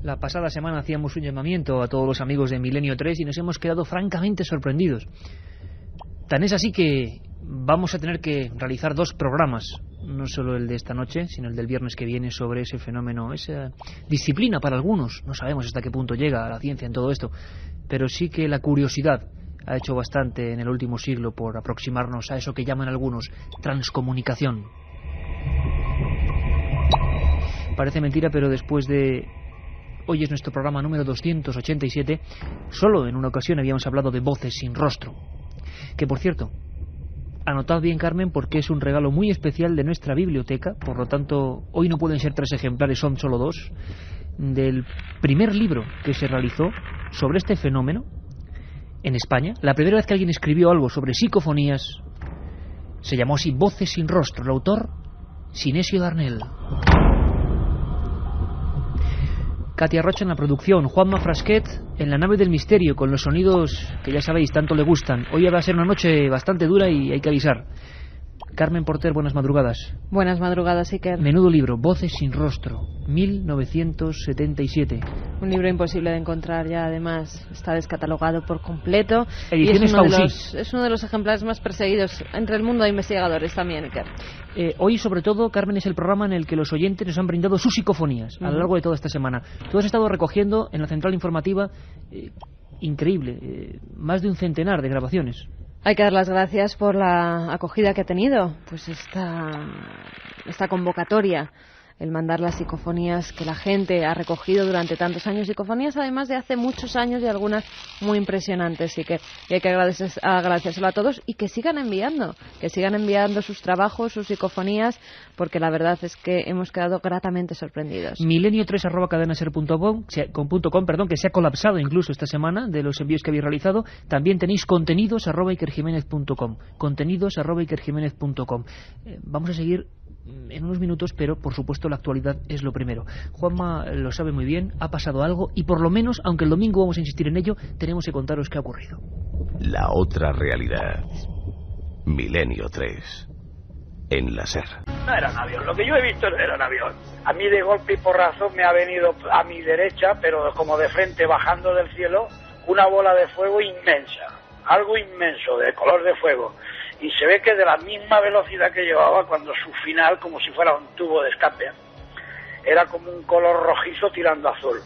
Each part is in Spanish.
La pasada semana hacíamos un llamamiento a todos los amigos de Milenio 3 y nos hemos quedado francamente sorprendidos. Tan es así que vamos a tener que realizar 2 programas, no solo el de esta noche, sino el del viernes que viene, sobre ese fenómeno, esa disciplina para algunos. No sabemos hasta qué punto llega la ciencia en todo esto, pero sí que la curiosidad ha hecho bastante en el último siglo por aproximarnos a eso que llaman algunos transcomunicación. Parece mentira, pero después de... Hoy es nuestro programa número 287, solo en una ocasión habíamos hablado de voces sin rostro. Que, por cierto, anotad bien, Carmen, porque es un regalo muy especial de nuestra biblioteca, por lo tanto, hoy no pueden ser 3 ejemplares, son solo 2, del primer libro que se realizó sobre este fenómeno en España. La primera vez que alguien escribió algo sobre psicofonías se llamó así, Voces sin rostro. El autor, Sinesio Darnell. Katia Rocha en la producción, Juanma Frasquet en la nave del misterio, con los sonidos que ya sabéis tanto le gustan. Hoy va a ser una noche bastante dura y hay que avisar. Carmen Porter, buenas madrugadas. Buenas madrugadas, Iker. Menudo libro, Voces sin rostro, 1977. Un libro imposible de encontrar ya, además está descatalogado por completo. Ediciones Pausí. Es uno de los ejemplares más perseguidos entre el mundo de investigadores también, Iker. Hoy, sobre todo, Carmen, es el programa en el que los oyentes nos han brindado sus psicofonías a lo largo de toda esta semana. Tú has estado recogiendo en la central informativa, increíble, más de un centenar de grabaciones. Hay que dar las gracias por la acogida que ha tenido, pues esta convocatoria, el mandar las psicofonías que la gente ha recogido durante tantos años, psicofonías además de hace muchos años y algunas muy impresionantes, y hay que agradecérselo a todos y que sigan enviando sus trabajos, sus psicofonías, porque la verdad es que hemos quedado gratamente sorprendidos. Milenio3@cadenaser.com, que se ha colapsado incluso esta semana de los envíos que habéis realizado. También tenéis contenidos@ikerjimenez.com, contenidos@ikerjimenez.com. Vamos a seguir en unos minutos, pero por supuesto la actualidad es lo primero. Juanma lo sabe muy bien, ha pasado algo y por lo menos, aunque el domingo vamos a insistir en ello, tenemos que contaros qué ha ocurrido. La otra realidad. Milenio 3. En la SER. No era un avión, lo que yo he visto no era un avión. A mí de golpe y porrazo me ha venido a mi derecha, pero como de frente bajando del cielo, una bola de fuego inmensa, algo inmenso, de color de fuego. Y se ve que de la misma velocidad que llevaba, cuando su final, como si fuera un tubo de escape, era como un color rojizo tirando azul.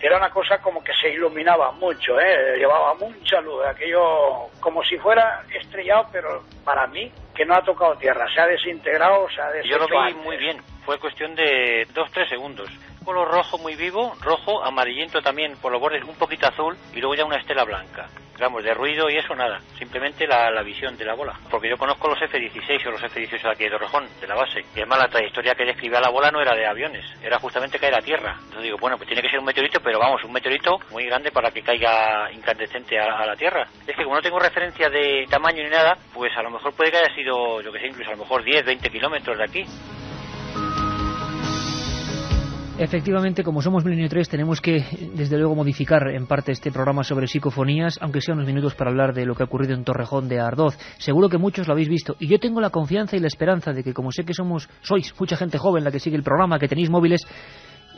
Era una cosa como que se iluminaba mucho, llevaba mucha luz, aquello como si fuera estrellado, pero para mí, que no ha tocado tierra, se ha desintegrado, se ha deshecho. Yo lo vi antes. muy bien, fue cuestión de 2-3 segundos. Color rojo muy vivo, rojo, amarillento también por los bordes, un poquito azul, y luego ya una estela blanca. Vamos, de ruido y eso nada, simplemente la visión de la bola. Porque yo conozco los F-16 o los F-18 de aquí de Torrejón, de la base. Y además la trayectoria que describía la bola no era de aviones, era justamente caer a tierra. Entonces digo, bueno, pues tiene que ser un meteorito, pero vamos, un meteorito muy grande para que caiga incandescente a la tierra. Es que como no tengo referencia de tamaño ni nada, pues a lo mejor puede que haya sido, yo que sé, incluso a lo mejor 10, 20 kilómetros de aquí. Efectivamente, como somos Milenio 3, tenemos que, desde luego, modificar en parte este programa sobre psicofonías, aunque sea unos minutos para hablar de lo que ha ocurrido en Torrejón de Ardoz. Seguro que muchos lo habéis visto, y yo tengo la confianza y la esperanza de que, como sé que sois mucha gente joven la que sigue el programa, que tenéis móviles,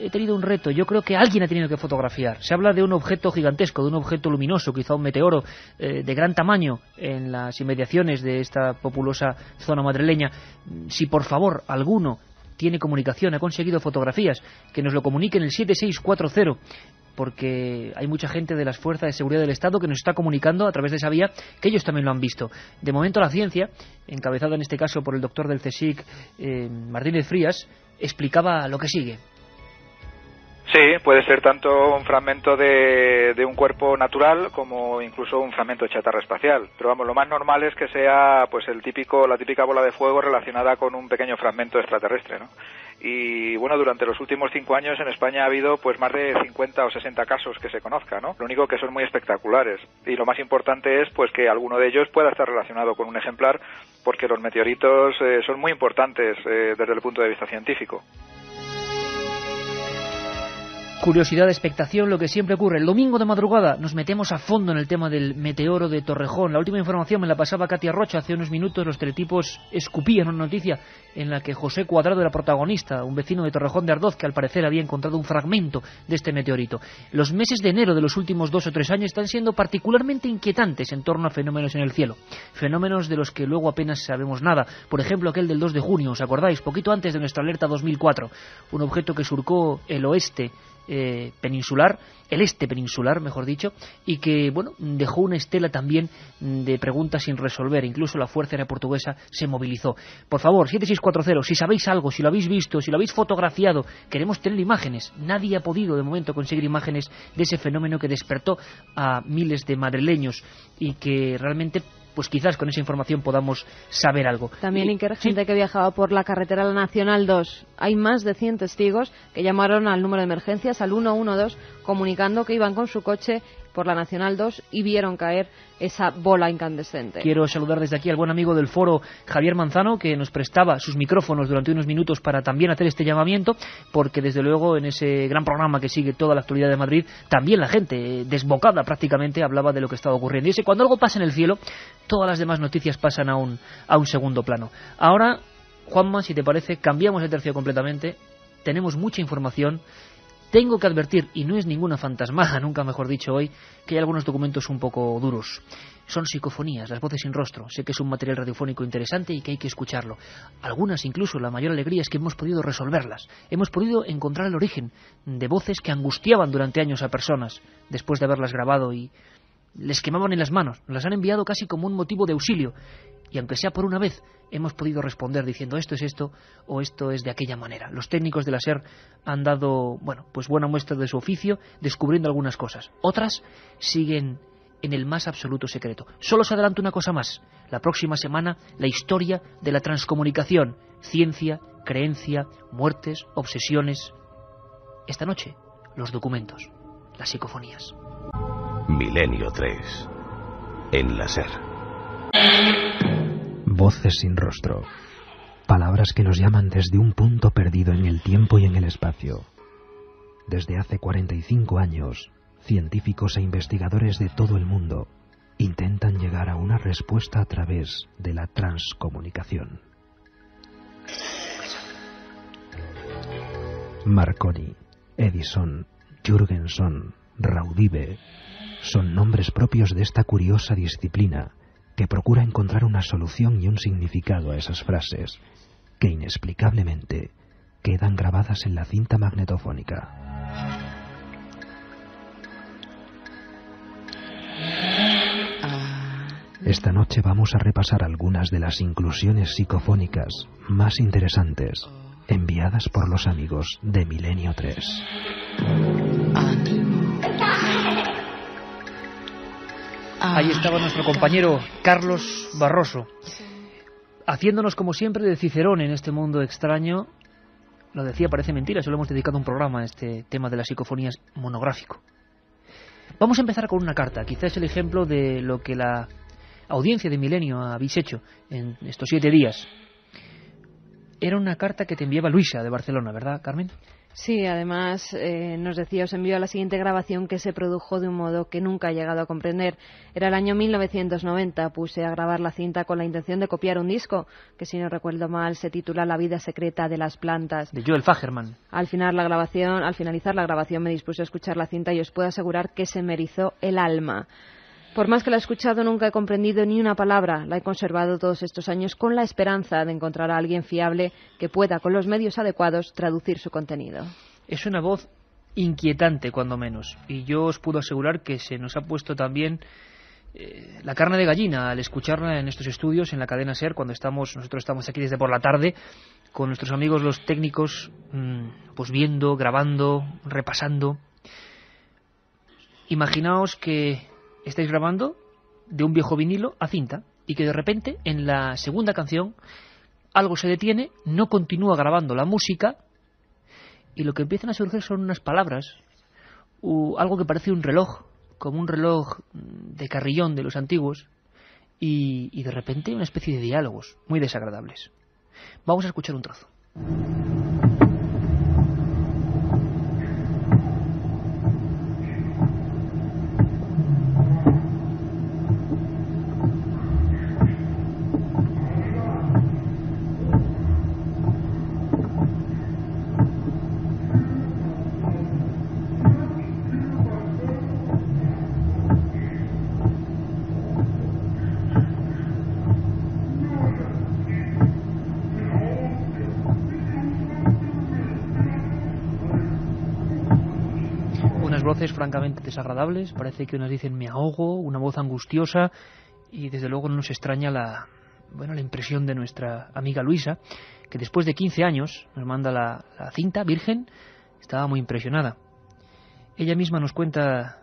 he tenido un reto. Yo creo que alguien ha tenido que fotografiar. Se habla de un objeto gigantesco, de un objeto luminoso, quizá un meteoro de gran tamaño en las inmediaciones de esta populosa zona madrileña. Si por favor alguno tiene comunicación, ha conseguido fotografías, que nos lo comuniquen el 7640, porque hay mucha gente de las fuerzas de seguridad del Estado que nos está comunicando a través de esa vía que ellos también lo han visto. De momento la ciencia, encabezada en este caso por el doctor del CSIC, Martínez Frías, explicaba lo que sigue. Sí, puede ser tanto un fragmento de un cuerpo natural como incluso un fragmento de chatarra espacial. Pero vamos, lo más normal es que sea pues la típica bola de fuego relacionada con un pequeño fragmento extraterrestre, ¿no? Y bueno, durante los últimos 5 años en España ha habido pues más de 50 o 60 casos que se conozcan, ¿no? Lo único que son muy espectaculares. Y lo más importante es pues que alguno de ellos pueda estar relacionado con un ejemplar, porque los meteoritos son muy importantes desde el punto de vista científico. Curiosidad, expectación, lo que siempre ocurre. El domingo de madrugada nos metemos a fondo en el tema del meteoro de Torrejón. La última información me la pasaba Katia Rocha hace unos minutos. Los teletipos escupían una noticia en la que José Cuadrado era protagonista, un vecino de Torrejón de Ardoz que al parecer había encontrado un fragmento de este meteorito. Los meses de enero de los últimos 2 o 3 años están siendo particularmente inquietantes en torno a fenómenos en el cielo. Fenómenos de los que luego apenas sabemos nada. Por ejemplo, aquel del 2 de junio, ¿os acordáis? Poquito antes de nuestra alerta 2004. Un objeto que surcó el oeste peninsular, el este peninsular, mejor dicho, y que, bueno, dejó una estela también de preguntas sin resolver. Incluso la Fuerza Aérea Portuguesa se movilizó. Por favor, 7640, si sabéis algo, si lo habéis visto, si lo habéis fotografiado, queremos tener imágenes. Nadie ha podido de momento conseguir imágenes de ese fenómeno que despertó a miles de madrileños y que realmente, pues quizás con esa información podamos saber algo. También Iker, gente que viajaba por la carretera Nacional 2. Hay más de 100 testigos que llamaron al número de emergencias, al 112, comunicando que iban con su coche por la Nacional 2 y vieron caer esa bola incandescente. Quiero saludar desde aquí al buen amigo del foro, Javier Manzano, que nos prestaba sus micrófonos durante unos minutos para también hacer este llamamiento, porque desde luego en ese gran programa que sigue toda la actualidad de Madrid, también la gente, desbocada prácticamente, hablaba de lo que estaba ocurriendo. Y es que cuando algo pasa en el cielo, todas las demás noticias pasan a un segundo plano. Ahora, Juanma, si te parece, cambiamos de tercio completamente, tenemos mucha información. Tengo que advertir, y no es ninguna fantasmada, nunca mejor dicho hoy, que hay algunos documentos un poco duros. Son psicofonías, las voces sin rostro. Sé que es un material radiofónico interesante y que hay que escucharlo. Algunas, incluso, la mayor alegría es que hemos podido resolverlas. Hemos podido encontrar el origen de voces que angustiaban durante años a personas, después de haberlas grabado y les quemaban en las manos. Nos las han enviado casi como un motivo de auxilio. Y aunque sea por una vez, hemos podido responder diciendo esto es esto o esto es de aquella manera. Los técnicos de la SER han dado, bueno, pues buena muestra de su oficio, descubriendo algunas cosas. Otras siguen en el más absoluto secreto. Solo os adelanto una cosa más. La próxima semana, la historia de la transcomunicación. Ciencia, creencia, muertes, obsesiones. Esta noche, los documentos, las psicofonías. Milenio 3. En la SER. Voces sin rostro. Palabras que nos llaman desde un punto perdido en el tiempo y en el espacio. Desde hace 45 años, científicos e investigadores de todo el mundo intentan llegar a una respuesta a través de la transcomunicación. Marconi, Edison, Jürgenson, Raudive son nombres propios de esta curiosa disciplina que procura encontrar una solución y un significado a esas frases que inexplicablemente quedan grabadas en la cinta magnetofónica. Esta noche vamos a repasar algunas de las inclusiones psicofónicas más interesantes enviadas por los amigos de Milenio 3. Ahí estaba nuestro compañero Carlos Barroso, haciéndonos como siempre de Cicerón en este mundo extraño. Lo decía, parece mentira, solo hemos dedicado un programa a este tema de las psicofonías monográfico. Vamos a empezar con una carta, quizás el ejemplo de lo que la audiencia de Milenio habéis hecho en estos 7 días. Era una carta que te enviaba Luisa de Barcelona, ¿verdad, Carmen? Sí, además nos decía, os envío la siguiente grabación que se produjo de un modo que nunca he llegado a comprender. Era el año 1990, puse a grabar la cinta con la intención de copiar un disco, que si no recuerdo mal se titula La vida secreta de las plantas. De Joel Fagerman. Al finalizar la grabación me dispuse a escuchar la cinta y os puedo asegurar que se me erizó el alma. Por más que la he escuchado, nunca he comprendido ni una palabra. La he conservado todos estos años con la esperanza de encontrar a alguien fiable que pueda, con los medios adecuados, traducir su contenido. Es una voz inquietante, cuando menos. Y yo os puedo asegurar que se nos ha puesto también la carne de gallina al escucharla en estos estudios, en la cadena SER, cuando nosotros estamos aquí desde por la tarde, con nuestros amigos los técnicos, pues viendo, grabando, repasando. Imaginaos que estáis grabando de un viejo vinilo a cinta y que de repente en la segunda canción algo se detiene, no continúa grabando la música y lo que empiezan a surgir son unas palabras, algo que parece un reloj, como un reloj de carrillón de los antiguos y de repente una especie de diálogos muy desagradables. Vamos a escuchar un trozo. unas voces francamente desagradables, parece que unas dicen me ahogo, una voz angustiosa, y desde luego no nos extraña la impresión de nuestra amiga Luisa, que después de 15 años nos manda la cinta virgen. Estaba muy impresionada. Ella misma nos cuenta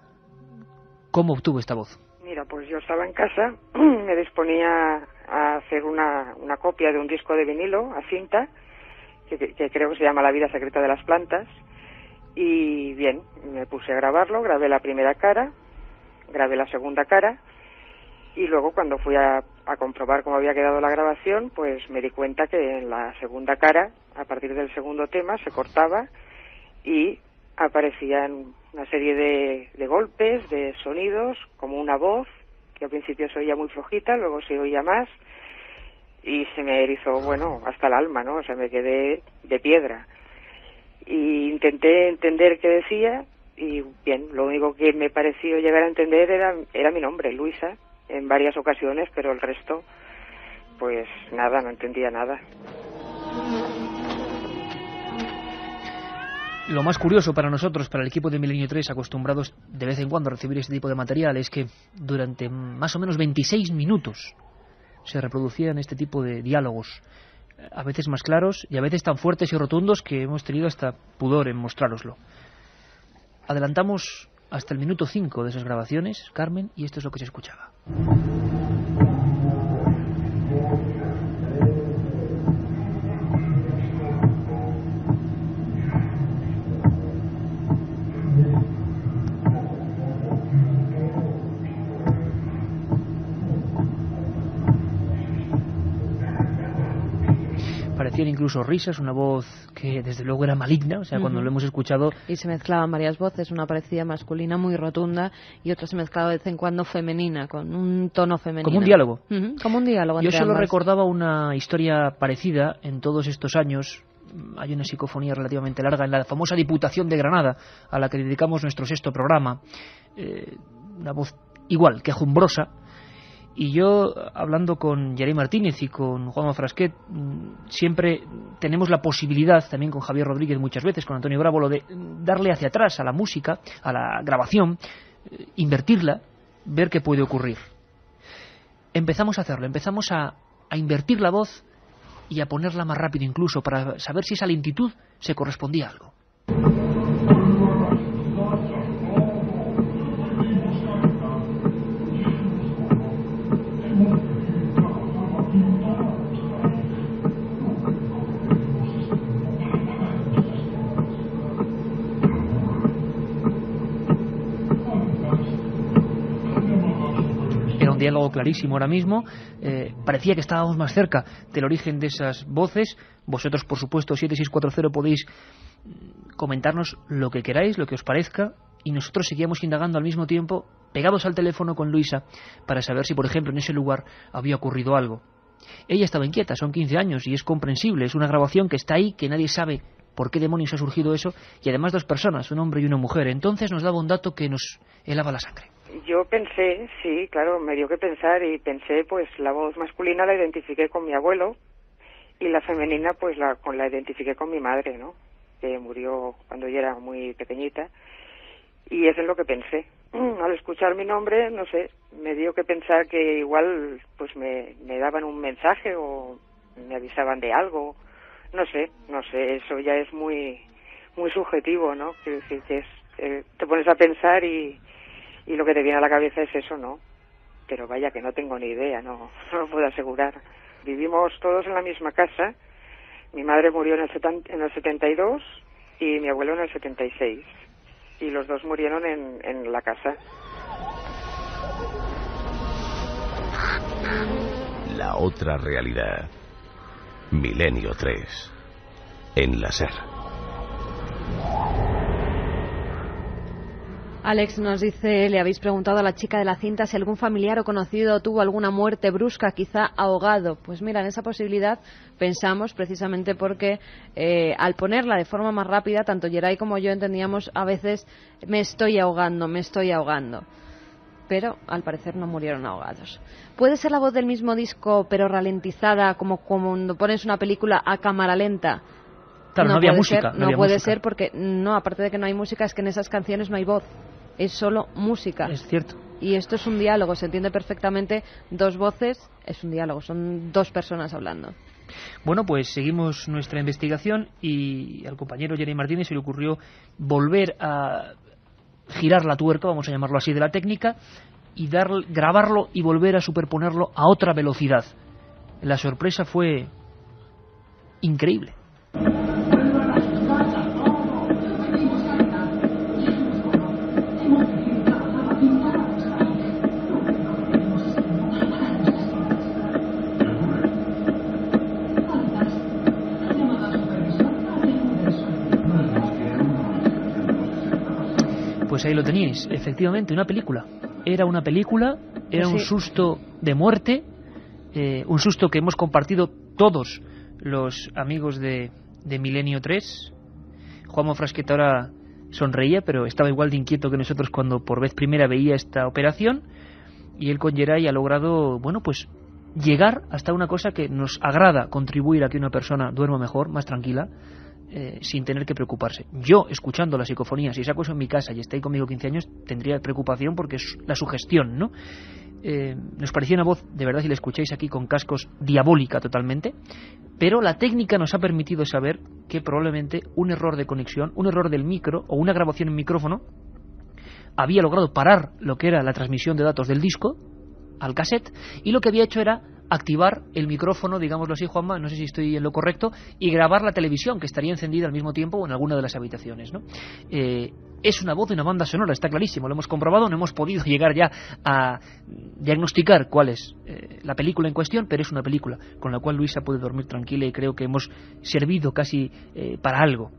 cómo obtuvo esta voz. Mira, pues yo estaba en casa, me disponía a hacer una copia de un disco de vinilo a cinta, que creo que se llama La vida secreta de las plantas, y bien, me puse a grabarlo, grabé la primera cara, grabé la segunda cara, y luego cuando fui a comprobar cómo había quedado la grabación, pues me di cuenta que en la segunda cara, a partir del segundo tema, se cortaba y aparecían una serie de golpes, de sonidos, como una voz, que al principio se oía muy flojita, luego se oía más, y se me erizó, hasta el alma, ¿no? O sea, me quedé de piedra. Y intenté entender qué decía, y bien, lo único que me pareció llegar a entender era mi nombre, Luisa, en varias ocasiones, pero el resto, pues nada, no entendía nada. Lo más curioso para nosotros, para el equipo de Milenio 3, acostumbrados de vez en cuando a recibir este tipo de material, es que durante más o menos 26 minutos se reproducían este tipo de diálogos, a veces más claros y a veces tan fuertes y rotundos que hemos tenido hasta pudor en mostrároslo. Adelantamos hasta el minuto 5 de esas grabaciones, Carmen, y esto es lo que se escuchaba. Parecían incluso risas, una voz que desde luego era maligna, o sea, cuando lo hemos escuchado... Y se mezclaban varias voces, una parecía masculina muy rotunda y otra se mezclaba de vez en cuando femenina, con un tono femenino. Como un diálogo. Como un diálogo. Yo solo ambas. recordaba una historia parecida en todos estos años. Hay una psicofonía relativamente larga en la famosa Diputación de Granada, a la que dedicamos nuestro 6º programa. Una voz igual, quejumbrosa. Y yo, hablando con Yeray Martínez y con Juanma Frasquet, siempre tenemos la posibilidad, también con Javier Rodríguez muchas veces, con Antonio Bravo, de darle hacia atrás a la música, a la grabación, invertirla, ver qué puede ocurrir. Empezamos a hacerlo, empezamos a invertir la voz y a ponerla más rápido incluso, para saber si esa lentitud se correspondía a algo. Diálogo clarísimo ahora mismo, parecía que estábamos más cerca del origen de esas voces. Vosotros, por supuesto, 7640 podéis comentarnos lo que queráis, lo que os parezca, y nosotros seguíamos indagando al mismo tiempo, pegados al teléfono con Luisa, para saber si, por ejemplo, en ese lugar había ocurrido algo. Ella estaba inquieta, son 15 años y es comprensible, es una grabación que está ahí, que nadie sabe por qué demonios ha surgido eso, y además 2 personas, un hombre y una mujer. Entonces nos daba un dato que nos helaba la sangre. Yo pensé, sí, claro, me dio que pensar, y pensé, pues la voz masculina la identifiqué con mi abuelo y la femenina pues la identifiqué con mi madre, ¿no? Que murió cuando yo era muy pequeñita, y eso es lo que pensé. Al escuchar mi nombre, no sé, me dio que pensar que igual pues me daban un mensaje o me avisaban de algo, no sé, eso ya es muy subjetivo, ¿no? Quiero decir que te pones a pensar y lo que te viene a la cabeza es eso, ¿no? Pero vaya que no tengo ni idea, no lo puedo asegurar. Vivimos todos en la misma casa. Mi madre murió en el 72 y mi abuelo en el 76. Y los dos murieron en la casa. La otra realidad. Milenio 3. En la SER. Alex nos dice, le habéis preguntado a la chica de la cinta si algún familiar o conocido tuvo alguna muerte brusca, quizá ahogado. Pues mira, en esa posibilidad pensamos, precisamente porque al ponerla de forma más rápida, tanto Yeray como yo entendíamos a veces me estoy ahogando. Pero al parecer no murieron ahogados. ¿Puede ser la voz del mismo disco pero ralentizada, como cuando pones una película a cámara lenta? Claro, no había música. No puede ser porque, no, aparte de que no hay música, es que en esas canciones no hay voz. Es solo música. Es cierto. Y esto es un diálogo, se entiende perfectamente. Dos voces, es un diálogo, son dos personas hablando. Bueno, pues seguimos nuestra investigación y al compañero Jerry Martínez se le ocurrió volver a girar la tuerca, vamos a llamarlo así, de la técnica y grabarlo y volver a superponerlo a otra velocidad. La sorpresa fue increíble. Pues ahí lo teníais, efectivamente, una película. Era una película, era un susto de muerte, un susto que hemos compartido todos los amigos de Milenio 3. Juanma Frasqueta ahora sonreía, pero estaba igual de inquieto que nosotros cuando por vez primera veía esta operación. Y él con Geray ha logrado, bueno, pues llegar hasta una cosa que nos agrada, contribuir a que una persona duerma mejor, más tranquila, sin tener que preocuparse. Yo, escuchando las psicofonías, si saco eso en mi casa y está ahí conmigo 15 años, tendría preocupación porque es la sugestión, ¿no? Nos parecía una voz, de verdad, si la escucháis aquí con cascos, diabólica totalmente, pero la técnica nos ha permitido saber que probablemente un error de conexión, un error del micro o una grabación en micrófono había logrado parar lo que era la transmisión de datos del disco al cassette, y lo que había hecho era activar el micrófono, digámoslo así, Juanma, no sé si estoy en lo correcto, y grabar la televisión, que estaría encendida al mismo tiempo en alguna de las habitaciones, ¿no? Es una voz de una banda sonora, está clarísimo, lo hemos comprobado, no hemos podido llegar ya a diagnosticar cuál es la película en cuestión, pero es una película con la cual Luisa puede dormir tranquila y creo que hemos servido casi para algo.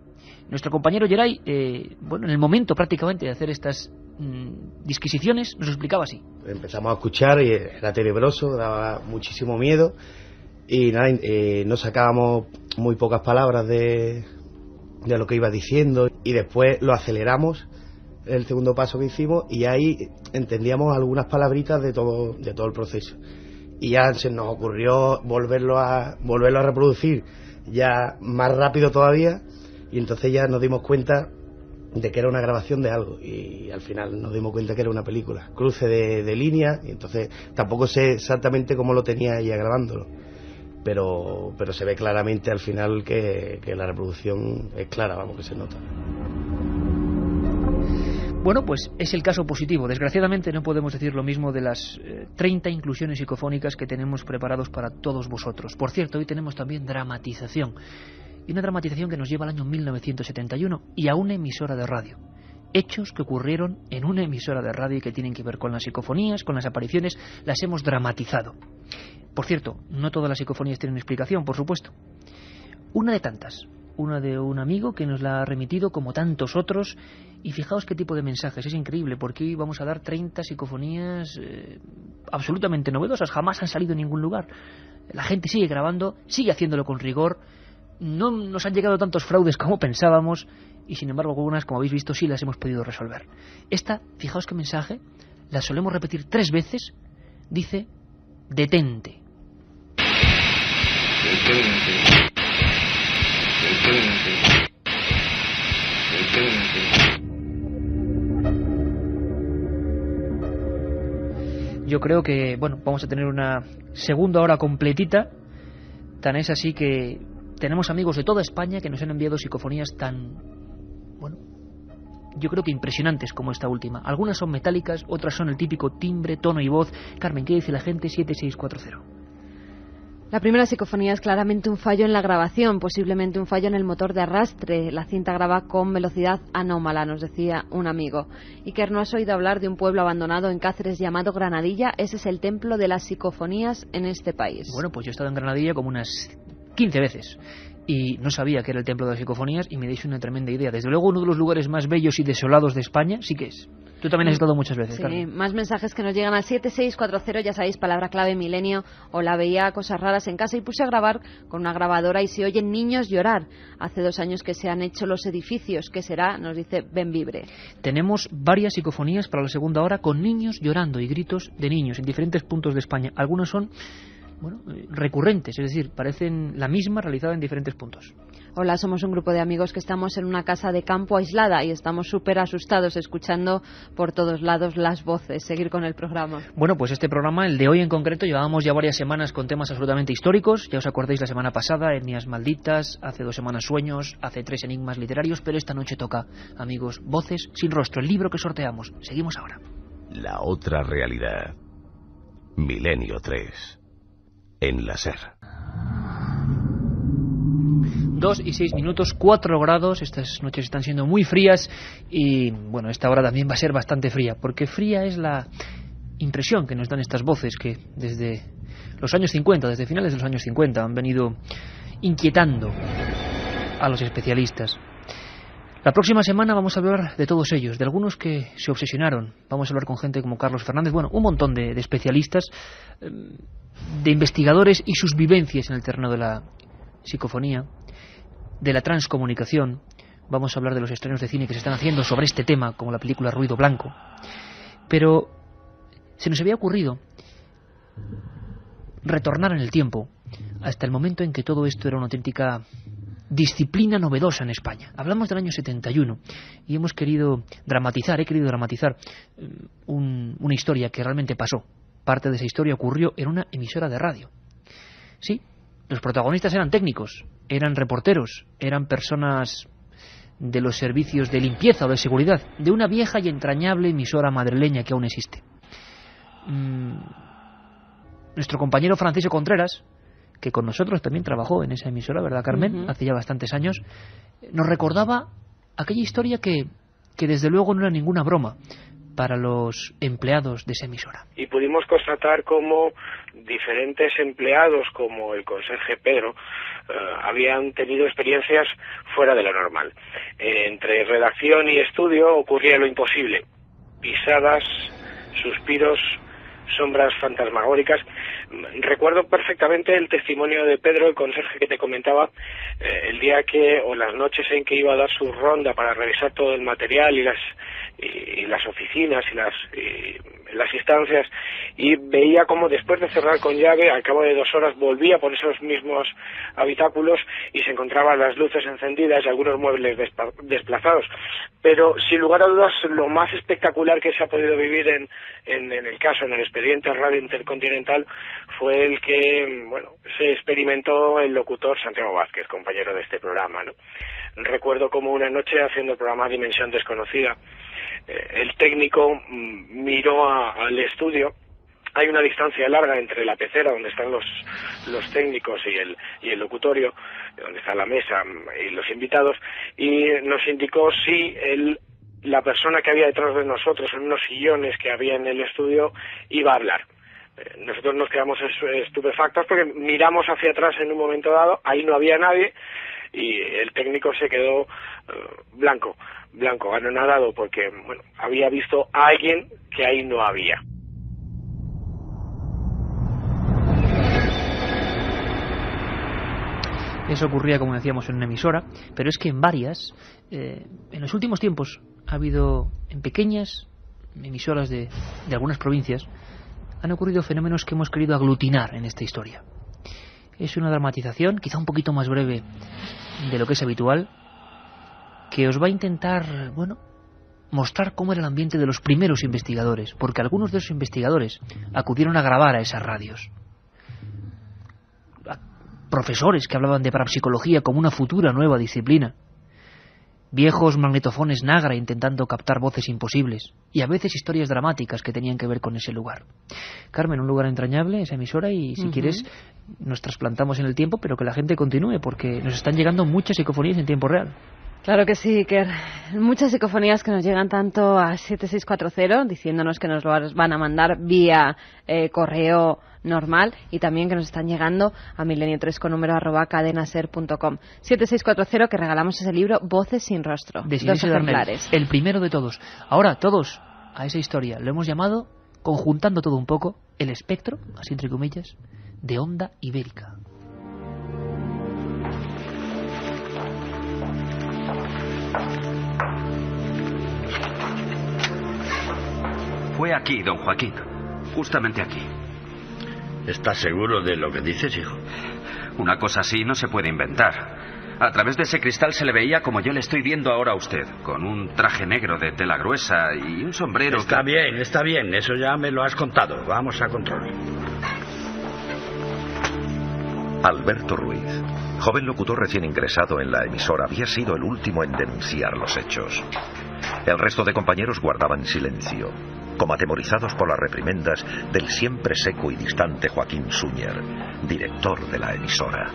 Nuestro compañero Geray, bueno, en el momento prácticamente de hacer estas disquisiciones, nos explicaba así. Empezamos a escuchar y era tenebroso, daba muchísimo miedo y nada, no sacábamos muy pocas palabras de lo que iba diciendo y después lo aceleramos, el segundo paso que hicimos, y ahí entendíamos algunas palabritas de todo el proceso y ya se nos ocurrió volverlo a reproducir ya más rápido todavía, y entonces ya nos dimos cuenta de que era una grabación de algo y al final nos dimos cuenta que era una película, cruce de líneas, y entonces tampoco sé exactamente cómo lo tenía ella grabándolo, pero se ve claramente al final que la reproducción es clara, vamos, que se nota. Bueno, pues es el caso positivo. Desgraciadamente no podemos decir lo mismo de las 30 inclusiones psicofónicas que tenemos preparados para todos vosotros. Por cierto, hoy tenemos también dramatización. Y una dramatización que nos lleva al año 1971 y a una emisora de radio. Hechos que ocurrieron en una emisora de radio y que tienen que ver con las psicofonías, con las apariciones, las hemos dramatizado. Por cierto, no todas las psicofonías tienen explicación, por supuesto. Una de tantas, una de un amigo que nos la ha remitido como tantos otros, y fijaos qué tipo de mensajes, es increíble, porque hoy vamos a dar 30 psicofonías absolutamente novedosas, jamás han salido en ningún lugar. La gente sigue grabando, sigue haciéndolo con rigor. No nos han llegado tantos fraudes como pensábamos y sin embargo algunas, como habéis visto, sí las hemos podido resolver. Esta, fijaos qué mensaje, la solemos repetir 3 veces, dice: detente. Yo creo que, bueno, vamos a tener una segunda hora completita, tan es así que tenemos amigos de toda España que nos han enviado psicofonías tan, bueno, yo creo que impresionantes como esta última. Algunas son metálicas, otras son el típico timbre, tono y voz. Carmen, ¿qué dice la gente? 7640. La primera psicofonía es claramente un fallo en la grabación, posiblemente un fallo en el motor de arrastre. La cinta graba con velocidad anómala, nos decía un amigo. Iker, ¿no has oído hablar de un pueblo abandonado en Cáceres llamado Granadilla? Ese es el templo de las psicofonías en este país. Bueno, pues yo he estado en Granadilla como unas 15 veces y no sabía que era el templo de las psicofonías y me deis una tremenda idea. Desde luego uno de los lugares más bellos y desolados de España sí que es. Tú también has estado muchas veces, sí, Carmen. Más mensajes que nos llegan al 7640, ya sabéis, palabra clave Milenio. Hola, veía cosas raras en casa y puse a grabar con una grabadora y se oyen niños llorar. Hace 2 años que se han hecho los edificios. ¿Qué será? Nos dice Benvibre. Tenemos varias psicofonías para la segunda hora con niños llorando y gritos de niños en diferentes puntos de España. Algunas son, bueno, recurrentes, es decir, parecen la misma realizada en diferentes puntos. Hola, somos un grupo de amigos que estamos en una casa de campo aislada y estamos súper asustados escuchando por todos lados las voces. Seguir con el programa. Bueno, pues este programa, el de hoy en concreto, llevábamos ya varias semanas con temas absolutamente históricos. Ya os acordáis la semana pasada, etnias malditas, hace 2 semanas sueños, hace 3 enigmas literarios, pero esta noche toca, amigos, Voces sin rostro, el libro que sorteamos. Seguimos ahora. La otra realidad. Milenio 3. En la SER. 2 y 6 minutos, 4 grados, estas noches están siendo muy frías y, bueno, esta hora también va a ser bastante fría, porque fría es la impresión que nos dan estas voces que desde los años 50, desde finales de los años 50, han venido inquietando a los especialistas. La próxima semana vamos a hablar de todos ellos, de algunos que se obsesionaron. Vamos a hablar con gente como Carlos Fernández, bueno, un montón de especialistas, de investigadores y sus vivencias en el terreno de la psicofonía, de la transcomunicación. Vamos a hablar de los estrenos de cine que se están haciendo sobre este tema, como la película Ruido Blanco. Pero se nos había ocurrido retornar en el tiempo hasta el momento en que todo esto era una auténtica disciplina novedosa en España. Hablamos del año 71 y he querido dramatizar una historia que realmente pasó. Parte de esa historia ocurrió en una emisora de radio. Sí, los protagonistas eran técnicos, eran reporteros, eran personas de los servicios de limpieza o de seguridad de una vieja y entrañable emisora madrileña que aún existe. Nuestro compañero Francisco Contreras, que con nosotros también trabajó en esa emisora, ¿verdad, Carmen? Hace ya bastantes años, nos recordaba aquella historia que desde luego no era ninguna broma para los empleados de esa emisora. Y pudimos constatar cómo diferentes empleados, como el conserje Pedro, habían tenido experiencias fuera de lo normal. Entre redacción y estudio ocurría lo imposible. Pisadas, suspiros, sombras fantasmagóricas. Recuerdo perfectamente el testimonio de Pedro, el conserje que te comentaba, el día o las noches en que iba a dar su ronda para revisar todo el material y las oficinas y las instancias, y veía como después de cerrar con llave, al cabo de 2 horas volvía por esos mismos habitáculos y se encontraban las luces encendidas y algunos muebles desplazados. Pero sin lugar a dudas, lo más espectacular que se ha podido vivir en el expediente Radio Intercontinental fue el que, se experimentó el locutor Santiago Vázquez, compañero de este programa, ¿no? Recuerdo como una noche haciendo el programa Dimensión Desconocida, el técnico miró al estudio. Hay una distancia larga entre la pecera donde están los técnicos y el locutorio, donde está la mesa y los invitados, y nos indicó si la persona que había detrás de nosotros en unos sillones que había en el estudio iba a hablar. Nosotros nos quedamos estupefactos porque miramos hacia atrás en un momento dado, ahí no había nadie y el técnico se quedó blanco, anonadado, porque había visto a alguien que ahí no había. Eso ocurría, como decíamos, en una emisora, pero es que en varias, en los últimos tiempos, ha habido en pequeñas emisoras de algunas provincias, han ocurrido fenómenos que hemos querido aglutinar en esta historia. Es una dramatización, quizá un poquito más breve de lo que es habitual, que os va a intentar, mostrar cómo era el ambiente de los primeros investigadores, porque algunos de esos investigadores acudieron a grabar a esas radios. Profesores que hablaban de parapsicología como una futura nueva disciplina. Viejos magnetofones Nagra intentando captar voces imposibles. Y a veces historias dramáticas que tenían que ver con ese lugar. Carmen, un lugar entrañable, esa emisora, y si quieres nos trasplantamos en el tiempo, pero que la gente continúe, porque nos están llegando muchas psicofonías en tiempo real. Claro que sí, Iker. Muchas psicofonías que nos llegan tanto a 7640 diciéndonos que nos lo van a mandar vía correo normal, y también que nos están llegando a milenio3 con número @cadenaser.com. 7640, que regalamos ese libro Voces sin rostro. De 2 ejemplares. El primero de todos. Ahora, todos a esa historia lo hemos llamado, conjuntando todo un poco, el espectro, así entre comillas, de Onda Ibérica. Fue aquí, don Joaquín. Justamente aquí. ¿Estás seguro de lo que dices, hijo? Una cosa así no se puede inventar. A través de ese cristal se le veía como yo le estoy viendo ahora a usted, con un traje negro de tela gruesa y un sombrero... Está bien, eso ya me lo has contado. Vamos a control. Alberto Ruiz, joven locutor recién ingresado en la emisora, había sido el último en denunciar los hechos. El resto de compañeros guardaban silencio, como atemorizados por las reprimendas del siempre seco y distante Joaquín Súñer, director de la emisora.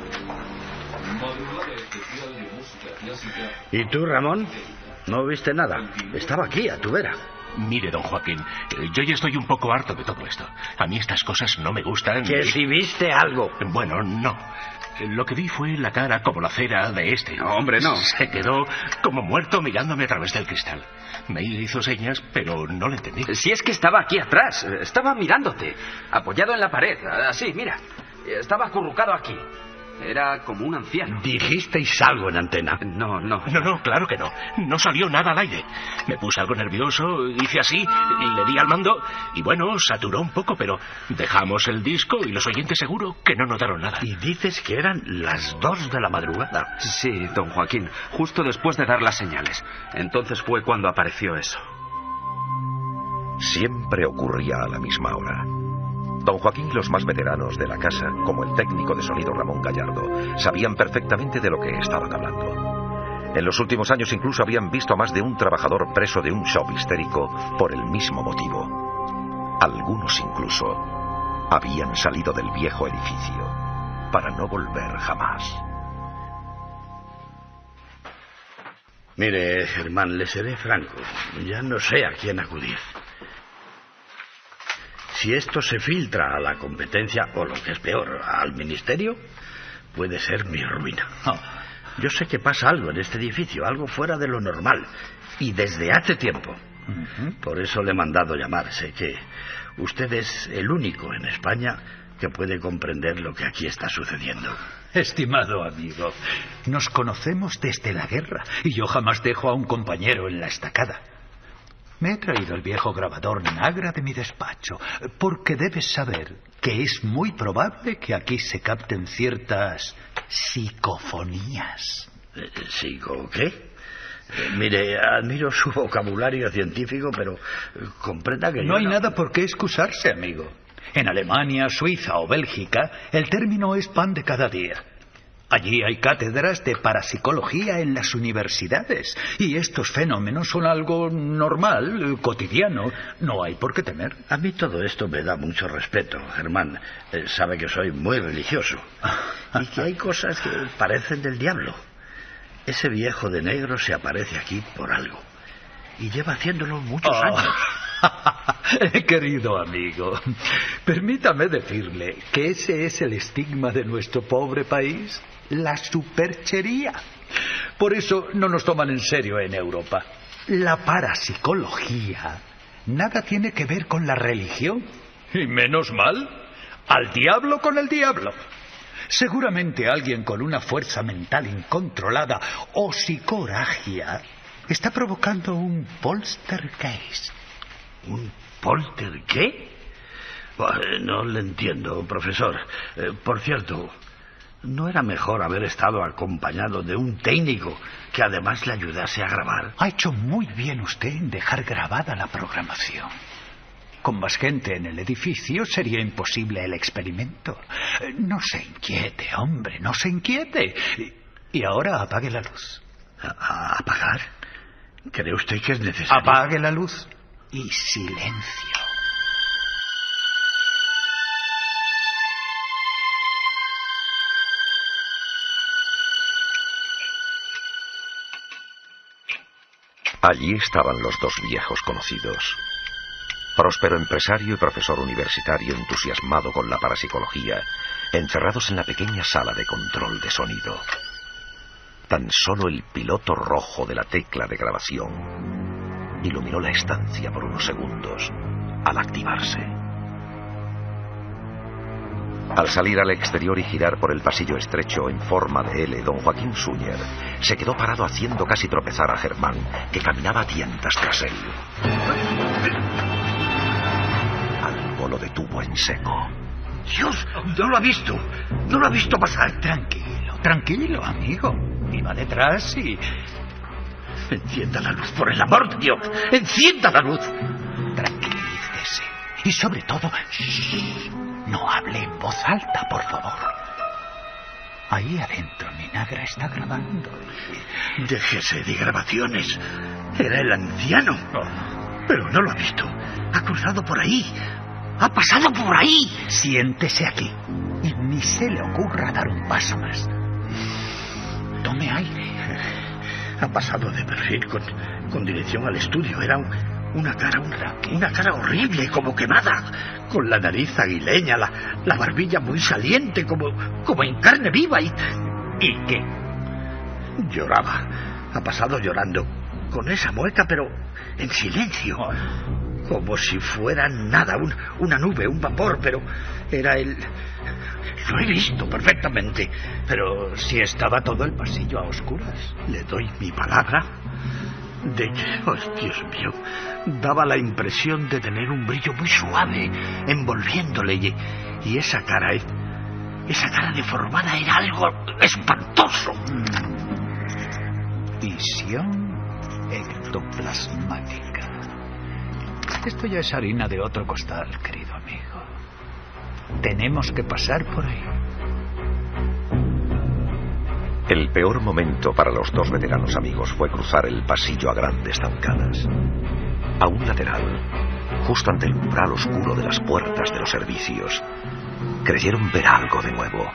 ¿Y tú, Ramón? ¿No viste nada? Estaba aquí, a tu vera. Mire, don Joaquín, yo ya estoy un poco harto de todo esto. A mí estas cosas no me gustan. ¿Que si viste algo? Bueno, no. Lo que vi fue la cara como la cera de este. No, hombre, no. Se quedó como muerto mirándome a través del cristal. Me hizo señas, pero no le entendí. Si es que estaba aquí atrás, estaba mirándote, apoyado en la pared, así, mira. Estaba acurrucado aquí. Era como un anciano. ¿Dijisteis algo en antena? No. No, claro que no. No salió nada al aire. Me puse algo nervioso, hice así, le di al mando y bueno, saturó un poco, pero dejamos el disco y los oyentes seguro que no notaron nada. ¿Y dices que eran las 2 de la madrugada? Sí, don Joaquín, justo después de dar las señales. Entonces fue cuando apareció eso. Siempre ocurría a la misma hora. Don Joaquín y los más veteranos de la casa, como el técnico de sonido Ramón Gallardo, sabían perfectamente de lo que estaban hablando. En los últimos años incluso habían visto a más de un trabajador preso de un shock histérico por el mismo motivo. Algunos incluso habían salido del viejo edificio para no volver jamás. Mire, Germán, le seré franco. Ya no sé a quién acudir. Si esto se filtra a la competencia, o lo que es peor, al ministerio, puede ser mi ruina. Yo sé que pasa algo en este edificio, algo fuera de lo normal, y desde hace tiempo. Por eso le he mandado llamar. Sé que usted es el único en España que puede comprender lo que aquí está sucediendo. Estimado amigo, nos conocemos desde la guerra, y yo jamás dejo a un compañero en la estacada. Me he traído el viejo grabador Nagra de mi despacho, porque debes saber que es muy probable que aquí se capten ciertas psicofonías. ¿Psico qué? Mire, admiro su vocabulario científico, pero comprenda que no hay nada por qué excusarse, amigo. En Alemania, Suiza o Bélgica, el término es pan de cada día. Allí hay cátedras de parapsicología en las universidades, y estos fenómenos son algo normal, cotidiano. No hay por qué temer. A mí todo esto me da mucho respeto, Germán. Sabe que soy muy religioso. Y que hay cosas que parecen del diablo. Ese viejo de negro se aparece aquí por algo. Y lleva haciéndolo muchos años. Querido amigo, permítame decirle que ese es el estigma de nuestro pobre país, la superchería. Por eso no nos toman en serio en Europa. La parapsicología nada tiene que ver con la religión. Y menos mal, al diablo con el diablo. Seguramente alguien con una fuerza mental incontrolada o psicorragia está provocando un poltergeist. ¿Un polter qué? No le entiendo, profesor. Por cierto, ¿no era mejor haber estado acompañado de un técnico que además le ayudase a grabar? Ha hecho muy bien usted en dejar grabada la programación. Con más gente en el edificio sería imposible el experimento. No se inquiete, hombre, no se inquiete. Y ahora apague la luz. ¿Apagar? ¿Cree usted que es necesario? Apague la luz y silencio. Allí estaban los dos viejos conocidos. Próspero empresario y profesor universitario entusiasmado con la parapsicología, encerrados en la pequeña sala de control de sonido. Tan solo el piloto rojo de la tecla de grabación iluminó la estancia por unos segundos al activarse. Al salir al exterior y girar por el pasillo estrecho en forma de L, don Joaquín Súñer se quedó parado haciendo casi tropezar a Germán, que caminaba a tientas tras él. Algo lo detuvo en seco. ¡Dios! ¡No lo ha visto! ¡No lo ha visto pasar! Tranquilo, tranquilo, amigo. iba detrás y... Encienda la luz, por el amor de Dios. ¡Encienda la luz! Tranquilícese. Y sobre todo, no hable en voz alta, por favor. Ahí adentro mi Nagra está grabando. Déjese de grabaciones. Era el anciano. Pero no lo ha visto. Ha cruzado por ahí. Ha pasado por ahí. Siéntese aquí. Y ni se le ocurra dar un paso más. Tome aire. Ha pasado de perfil con dirección al estudio. Era una cara horrible, como quemada, con la nariz aguileña, la barbilla muy saliente, como en carne viva. ¿Y qué? Lloraba. Ha pasado llorando, con esa mueca, pero en silencio, como si fuera nada, una nube, un vapor, pero era él. Lo he visto perfectamente. Pero si estaba todo el pasillo a oscuras. Le doy mi palabra de que, oh, Dios mío, daba la impresión de tener un brillo muy suave, envolviéndole, y esa cara deformada era algo espantoso. Visión ectoplasmática. Esto ya es harina de otro costal, querido amigo. Tenemos que pasar por ahí. El peor momento para los dos veteranos amigos fue cruzar el pasillo a grandes zancadas. A un lateral, justo ante el umbral oscuro de las puertas de los servicios, creyeron ver algo de nuevo.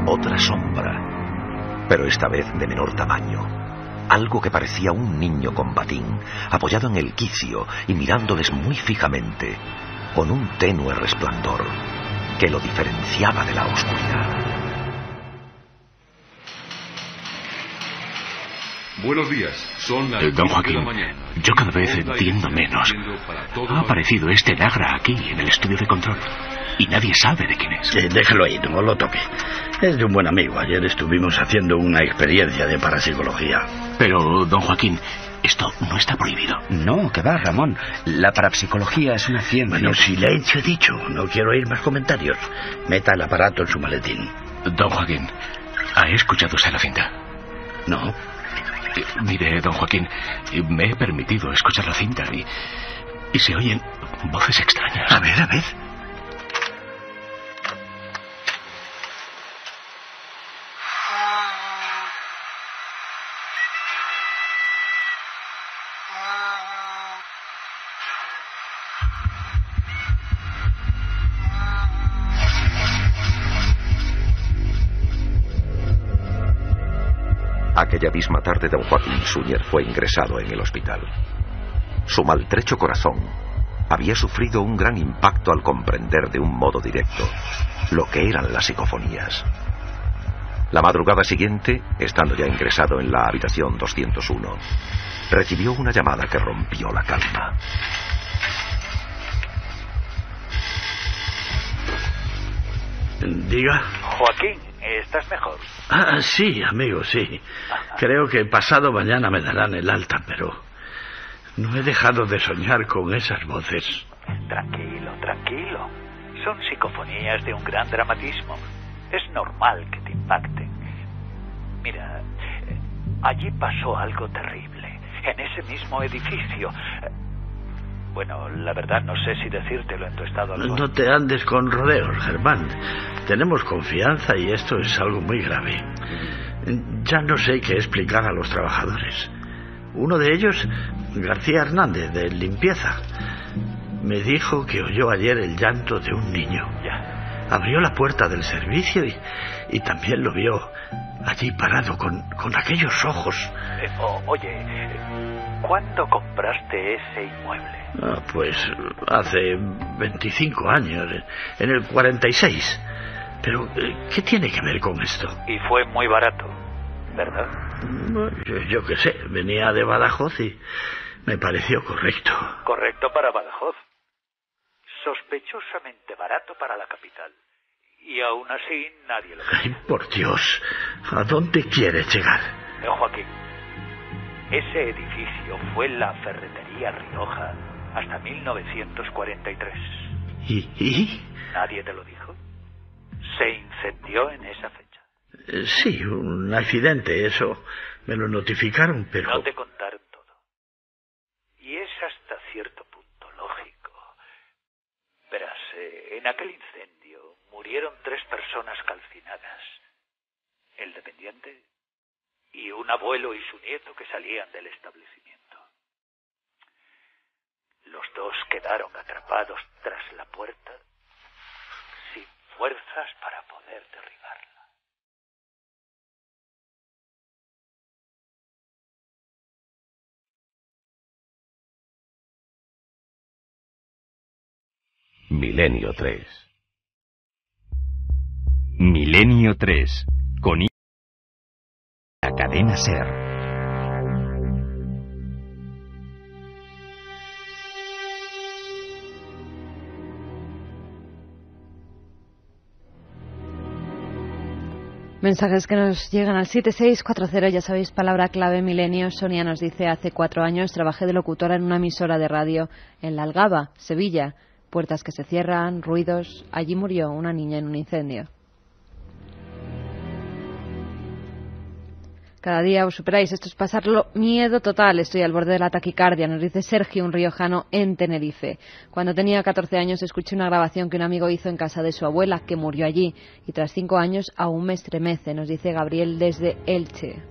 Otra sombra, pero esta vez de menor tamaño. Algo que parecía un niño con batín, apoyado en el quicio y mirándoles muy fijamente, con un tenue resplandor que lo diferenciaba de la oscuridad. Buenos días, son las Don 10 de Joaquín, la mañana. yo cada vez entiendo menos. Ha aparecido este Nagra aquí, en el estudio de control, y nadie sabe de quién es. Déjelo ahí, no lo toque. Es de un buen amigo. Ayer estuvimos haciendo una experiencia de parapsicología. Pero, don Joaquín, esto no está prohibido. No, que va, Ramón. La parapsicología es una ciencia. Bueno, silencio he dicho. No quiero oír más comentarios. Meta el aparato en su maletín. Don Joaquín, ¿ha escuchado usted la cinta? No. Mire, don Joaquín, me he permitido escuchar la cinta y se oyen voces extrañas. A ver, a ver. Aquella misma tarde don Joaquín Suñer fue ingresado en el hospital. Su maltrecho corazón había sufrido un gran impacto al comprender de un modo directo lo que eran las psicofonías. La madrugada siguiente, estando ya ingresado en la habitación 201, recibió una llamada que rompió la calma. Diga. Joaquín, ¿estás mejor? Ah, sí, amigo, sí. Creo que pasado mañana me darán el alta, pero no he dejado de soñar con esas voces. Tranquilo, tranquilo. Son psicofonías de un gran dramatismo. Es normal que te impacten. Mira, allí pasó algo terrible. En ese mismo edificio. Bueno, la verdad no sé si decírtelo en tu estado actual. No te andes con rodeos, Germán. Tenemos confianza y esto es algo muy grave. Ya no sé qué explicar a los trabajadores. Uno de ellos, García Hernández, de limpieza, me dijo que oyó ayer el llanto de un niño. Ya. Abrió la puerta del servicio y también lo vio allí parado con aquellos ojos. Oye, ¿cuándo compraste ese inmueble? Pues hace 25 años, en el 46. Pero, ¿qué tiene que ver con esto? Y fue muy barato, ¿verdad? Yo qué sé, venía de Badajoz y me pareció correcto. Correcto para Badajoz. Sospechosamente barato para la capital. Y aún así nadie lo ve. Ay, por Dios, ¿a dónde quieres llegar? Joaquín, ese edificio fue la Ferretería Rioja hasta 1943. ¿Y? ¿Nadie te lo dijo? Se incendió en esa fecha. Sí, un accidente, eso me lo notificaron, pero... No te contaron todo. Y es hasta cierto punto lógico. Verás, en aquel incendio murieron 3 personas calcinadas. El dependiente y un abuelo y su nieto que salían del establecimiento. Los 2 quedaron atrapados tras la puerta, sin fuerzas para poder derribarla. Milenio 3. Milenio 3. Con la cadena SER. Mensajes que nos llegan al 7640, ya sabéis, palabra clave Milenio. Sonia nos dice: hace 4 años trabajé de locutora en una emisora de radio en La Algaba, Sevilla. Puertas que se cierran, ruidos. Allí murió una niña en un incendio. Cada día os superáis. Esto es pasarlo miedo total. Estoy al borde de la taquicardia, nos dice Sergio, un riojano en Tenerife. Cuando tenía 14 años escuché una grabación que un amigo hizo en casa de su abuela, que murió allí. Y tras 5 años aún me estremece, nos dice Gabriel desde Elche.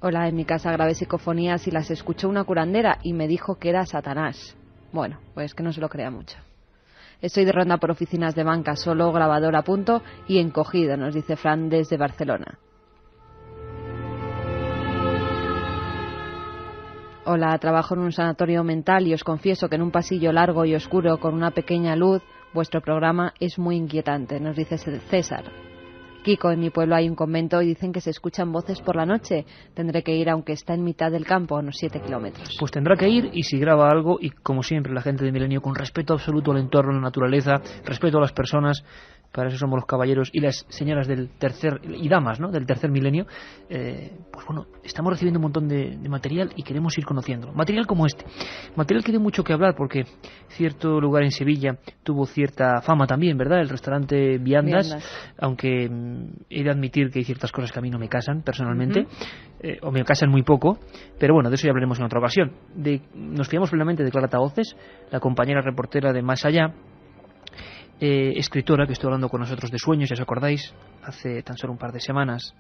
Hola, en mi casa grabé psicofonías y las escuchó una curandera y me dijo que era Satanás. Bueno, pues que no se lo crea mucho. Estoy de ronda por oficinas de banca, solo grabador a punto y encogido, nos dice Fran desde Barcelona. Hola, trabajo en un sanatorio mental y os confieso que en un pasillo largo y oscuro con una pequeña luz, vuestro programa es muy inquietante, nos dice César. Kiko, en mi pueblo hay un convento y dicen que se escuchan voces por la noche. Tendré que ir, aunque está en mitad del campo, a unos 7 kilómetros. Pues tendrá que ir, y si graba algo, y como siempre la gente de Milenio, con respeto absoluto al entorno, a la naturaleza, respeto a las personas, para eso somos los caballeros y las señoras del tercer, y damas, ¿no?, del tercer milenio, pues bueno, estamos recibiendo un montón de material y queremos ir conociéndolo. Material como este. Material que dio mucho que hablar porque cierto lugar en Sevilla tuvo cierta fama también, ¿verdad? El restaurante Viandas. Aunque he de admitir que hay ciertas cosas que a mí no me casan personalmente, o me casan muy poco, pero bueno, de eso ya hablaremos en otra ocasión. Nos fiamos plenamente de Clara Tahoces, la compañera reportera de Más Allá, escritora que estuvo hablando con nosotros de sueños, ya os acordáis, hace tan solo un par de semanas.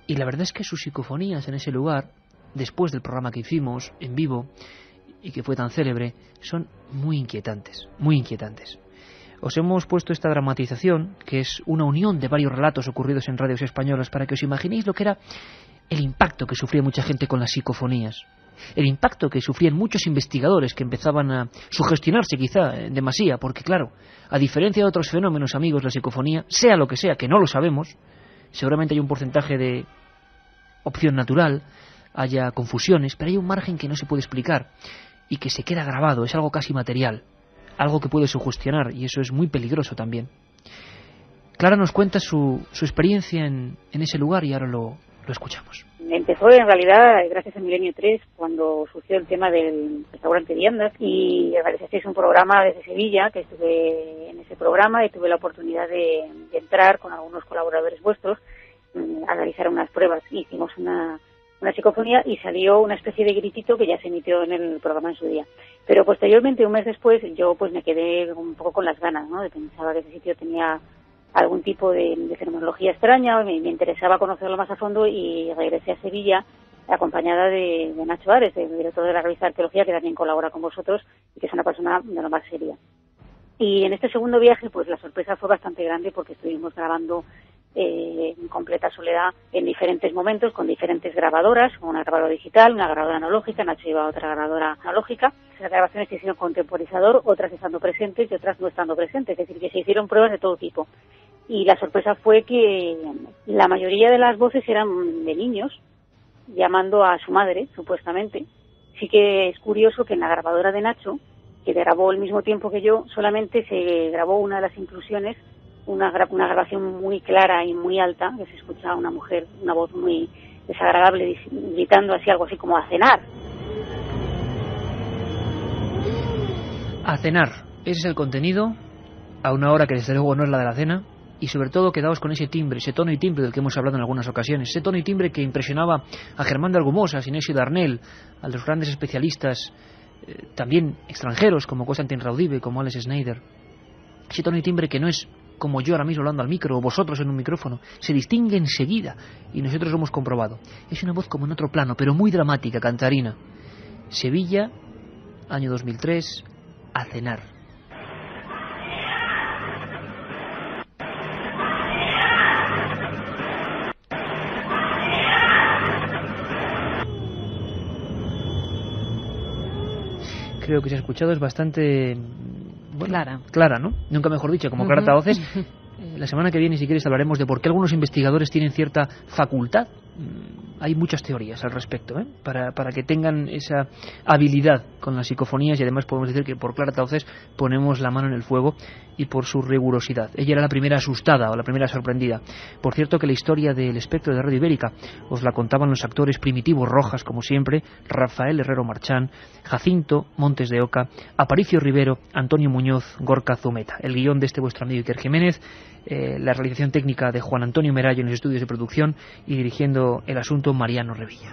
Y la verdad es que sus psicofonías en ese lugar, después del programa que hicimos en vivo y que fue tan célebre, son muy inquietantes, muy inquietantes. Os hemos puesto esta dramatización, que es una unión de varios relatos ocurridos en radios españolas, para que os imaginéis lo que era el impacto que sufría mucha gente con las psicofonías. El impacto que sufrían muchos investigadores que empezaban a sugestionarse quizá en demasía, porque claro, a diferencia de otros fenómenos, amigos, la psicofonía, sea lo que sea, que no lo sabemos, seguramente hay un porcentaje de opción natural, haya confusiones, pero hay un margen que no se puede explicar y que se queda grabado, es algo casi material, algo que puede sugestionar, y eso es muy peligroso también. Clara nos cuenta su experiencia en ese lugar y ahora lo escuchamos. Empezó en realidad gracias a Milenio 3 cuando surgió el tema del restaurante Viandas y realizasteis un programa desde Sevilla, que estuve en ese programa y tuve la oportunidad de entrar con algunos colaboradores vuestros a realizar unas pruebas. Hicimos una psicofonía y salió una especie de gritito que ya se emitió en el programa en su día. Pero posteriormente, un mes después, yo pues me quedé un poco con las ganas, ¿no? Pensaba que ese sitio tenía algún tipo de fenomenología extraña, me interesaba conocerlo más a fondo y regresé a Sevilla acompañada de Nacho Ares, el director de la revista Arqueología, que también colabora con vosotros y que es una persona de lo más seria. Y en este segundo viaje, pues la sorpresa fue bastante grande porque estuvimos grabando en completa soledad en diferentes momentos con diferentes grabadoras, una grabadora digital, una grabadora analógica, Nacho lleva otra grabadora analógica. Las grabaciones se hicieron con temporizador, otras estando presentes y otras no estando presentes, es decir, que se hicieron pruebas de todo tipo. Y la sorpresa fue que la mayoría de las voces eran de niños llamando a su madre, supuestamente. Sí que es curioso que en la grabadora de Nacho, que grabó al mismo tiempo que yo, solamente se grabó una de las inclusiones, una grabación muy clara y muy alta, que se escuchaba una mujer, una voz muy desagradable, gritando así, algo así como a cenar. A cenar, ese es el contenido, a una hora que desde luego no es la de la cena, y sobre todo quedaos con ese timbre, ese tono y timbre del que hemos hablado en algunas ocasiones, ese tono y timbre que impresionaba a Germán de Argumosa, a Sinesio Darnell, a los grandes especialistas también extranjeros como Constantin Raudive, como Alex Schneider. Ese tono y timbre que no es como yo ahora mismo hablando al micro o vosotros en un micrófono, se distingue enseguida y nosotros lo hemos comprobado. Es una voz como en otro plano, pero muy dramática, cantarina. Sevilla, año 2003, A cenar. Creo que se ha escuchado, es bastante clara, ¿no? Nunca mejor dicho, como Clara Tahoces. La semana que viene, si quieres, hablaremos de por qué algunos investigadores tienen cierta facultad. Hay muchas teorías al respecto, para que tengan esa habilidad con las psicofonías, y además podemos decir que por Clara Tahoces ponemos la mano en el fuego y por su rigurosidad. Ella era la primera asustada o la primera sorprendida. Por cierto, que la historia del espectro de Radio Ibérica os la contaban los actores primitivos Rojas, como siempre, Rafael Herrero Marchán, Jacinto Montes de Oca, Aparicio Rivero, Antonio Muñoz, Gorka Zumeta. El guión de este vuestro amigo Iker Jiménez, la realización técnica de Juan Antonio Merallo en los estudios de producción, y dirigiendo el asunto Mariano Revilla.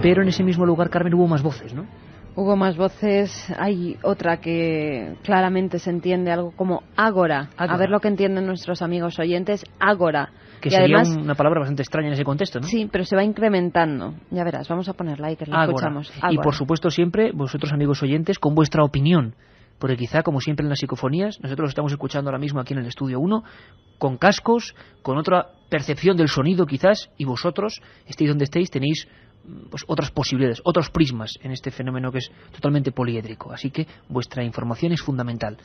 Pero en ese mismo lugar, Carmen, hubo más voces, ¿no? Hubo más voces. Hay otra que claramente se entiende, algo como ágora. A ver lo que entienden nuestros amigos oyentes. Ágora. Que sería además una palabra bastante extraña en ese contexto, ¿no? Sí, pero se va incrementando. Ya verás, vamos a ponerla ahí, que la escuchamos. Ágora. Y por supuesto siempre, vosotros amigos oyentes, con vuestra opinión. Porque quizá, como siempre en las psicofonías, nosotros lo estamos escuchando ahora mismo aquí en el Estudio 1, con cascos, con otra percepción del sonido quizás, y vosotros, estéis donde estéis, tenéis pues otras posibilidades, otros prismas en este fenómeno que es totalmente poliédrico. Así que vuestra información es fundamental.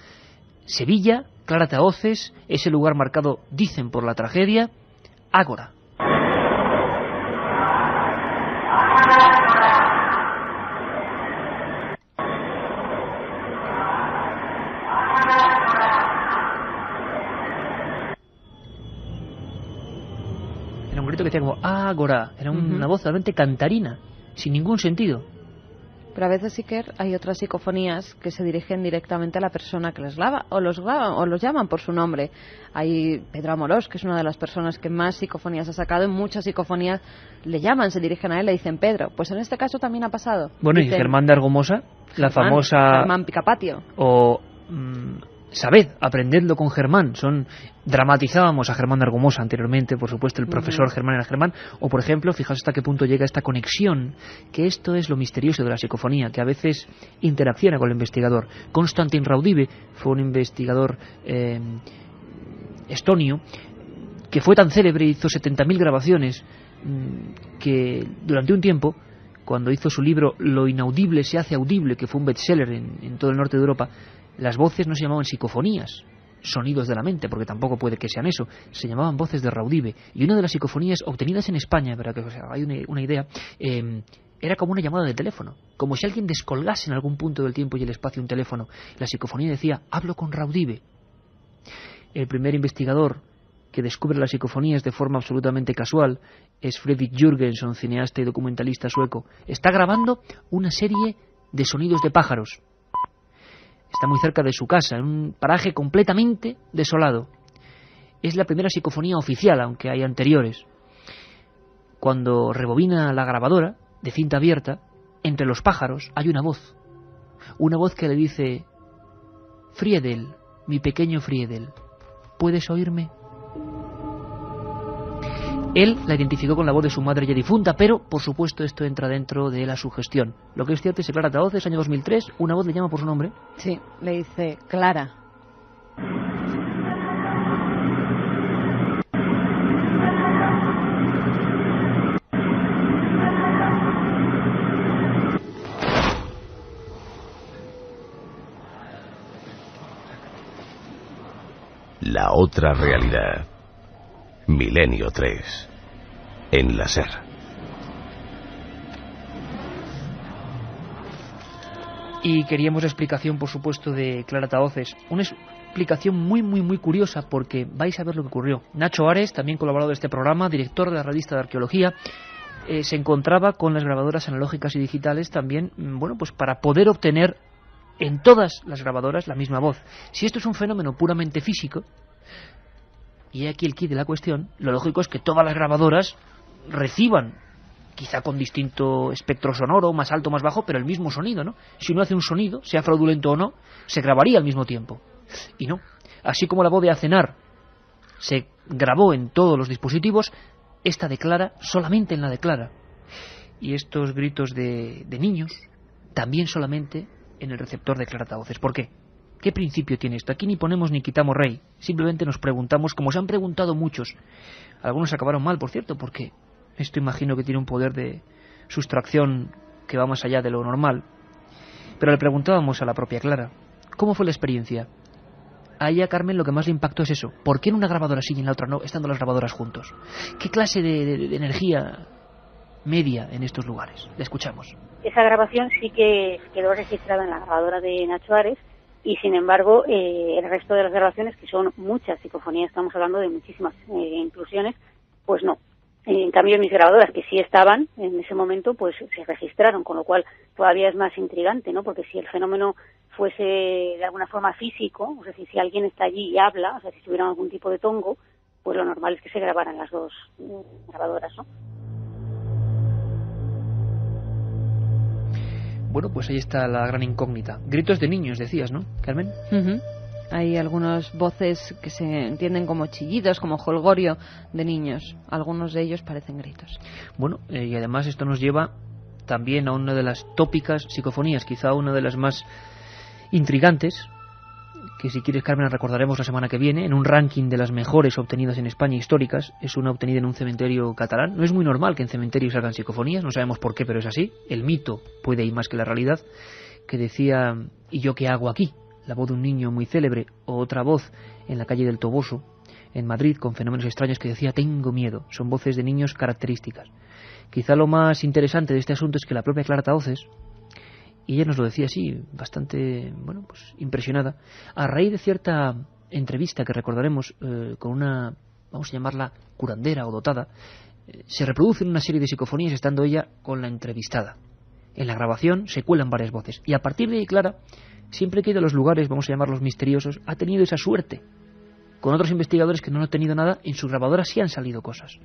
Sevilla, Clara Tahoces, ese lugar marcado, dicen, por la tragedia. Ágora. Era un grito que decía como ágora, era una voz realmente cantarina, sin ningún sentido. Pero a veces sí que hay otras psicofonías que se dirigen directamente a la persona que les graba, o los llaman por su nombre. Hay Pedro Amorós, que es una de las personas que más psicofonías ha sacado. En muchas psicofonías le llaman, se dirigen a él, le dicen Pedro. Pues en este caso también ha pasado. Bueno, dicen, y Germán de Argumosa, la famosa... Germán Picapatio. O... sabed, aprendedlo con Germán. Dramatizábamos a Germán de Argumosa anteriormente, por supuesto, el profesor Germán era Germán. O, por ejemplo, fijaos hasta qué punto llega esta conexión, que esto es lo misterioso de la psicofonía, que a veces interacciona con el investigador. Constantin Raudive fue un investigador estonio que fue tan célebre, hizo 70.000 grabaciones, que durante un tiempo, cuando hizo su libro Lo inaudible se hace audible, que fue un bestseller en todo el norte de Europa, las voces no se llamaban psicofonías, sonidos de la mente, porque tampoco puede que sean eso, se llamaban voces de Raudive. Y una de las psicofonías obtenidas en España, para que os hagáis una idea, era como una llamada de teléfono, como si alguien descolgase en algún punto del tiempo y el espacio un teléfono. La psicofonía decía, hablo con Raudive. El primer investigador que descubre las psicofonías de forma absolutamente casual es Fredrik Jürgenson, cineasta y documentalista sueco. Está grabando una serie de sonidos de pájaros. Está muy cerca de su casa, en un paraje completamente desolado. Es la primera psicofonía oficial, aunque hay anteriores. Cuando rebobina la grabadora, de cinta abierta, entre los pájaros hay una voz. Una voz que le dice, Friedel, mi pequeño Friedel, ¿puedes oírme? Él la identificó con la voz de su madre ya difunta, pero, por supuesto, esto entra dentro de la sugestión. Lo que es cierto es que Clara Tahoces, año 2003, una voz le llama por su nombre. Sí, le dice Clara. La otra realidad. Milenio 3. En la SER. Y queríamos explicación, por supuesto, de Clara Tahoces. Una explicación muy, muy, muy curiosa, porque vais a ver lo que ocurrió. Nacho Ares, también colaborador de este programa, director de la revista de arqueología, se encontraba con las grabadoras analógicas y digitales también, bueno, pues para poder obtener en todas las grabadoras la misma voz. Si esto es un fenómeno puramente físico, y aquí el quid de la cuestión, lo lógico es que todas las grabadoras reciban, quizá con distinto espectro sonoro, más alto, más bajo, pero el mismo sonido, ¿no? Si uno hace un sonido, sea fraudulento o no, se grabaría al mismo tiempo. Y no. Así como la voz de Aznar se grabó en todos los dispositivos, esta de Clara solamente en la de Clara. Y estos gritos de niños también solamente en el receptor de clarataoces. ¿Por qué? ¿Qué principio tiene esto? Aquí ni ponemos ni quitamos rey. Simplemente nos preguntamos, como se han preguntado muchos. Algunos acabaron mal, por cierto, porque esto imagino que tiene un poder de sustracción que va más allá de lo normal. Pero le preguntábamos a la propia Clara, ¿cómo fue la experiencia? A ella, Carmen, lo que más le impactó es eso. ¿Por qué en una grabadora sí y en la otra no, estando las grabadoras juntos? ¿Qué clase de energía media en estos lugares? Le escuchamos. Esa grabación sí que quedó registrada en la grabadora de Nacho Ares y, sin embargo, el resto de las grabaciones, que son muchas psicofonías, estamos hablando de muchísimas inclusiones, pues no. En cambio, en mis grabadoras, que sí estaban en ese momento, pues se registraron, con lo cual todavía es más intrigante, ¿no? Porque si el fenómeno fuese de alguna forma físico, o sea, si alguien está allí y habla, o sea, si tuviera algún tipo de tongo, pues lo normal es que se grabaran las dos grabadoras, ¿no? Bueno, pues ahí está la gran incógnita. Gritos de niños, decías, ¿no, Carmen? Hay algunas voces que se entienden como chillidos, como jolgorio de niños. Algunos de ellos parecen gritos. Bueno, y además esto nos lleva también a una de las tópicas psicofonías, quizá una de las más intrigantes, que si quieres, Carmen, la recordaremos la semana que viene, en un ranking de las mejores obtenidas en España históricas. Es una obtenida en un cementerio catalán. No es muy normal que en cementerios salgan psicofonías, no sabemos por qué, pero es así. El mito puede ir más que la realidad, que decía, ¿y yo qué hago aquí? La voz de un niño muy célebre, o otra voz en la calle del Toboso, en Madrid, con fenómenos extraños, que decía, tengo miedo. Son voces de niños características. Quizá lo más interesante de este asunto es que la propia clarataoces, y ella nos lo decía así, bastante, bueno, pues impresionada, a raíz de cierta entrevista que recordaremos con una, vamos a llamarla curandera o dotada, se reproducen una serie de psicofonías estando ella con la entrevistada. En la grabación se cuelan varias voces, y a partir de ahí, Clara, siempre que ha ido a los lugares, vamos a llamarlos misteriosos, ha tenido esa suerte. Con otros investigadores que no han tenido nada, en su grabadora sí han salido cosas.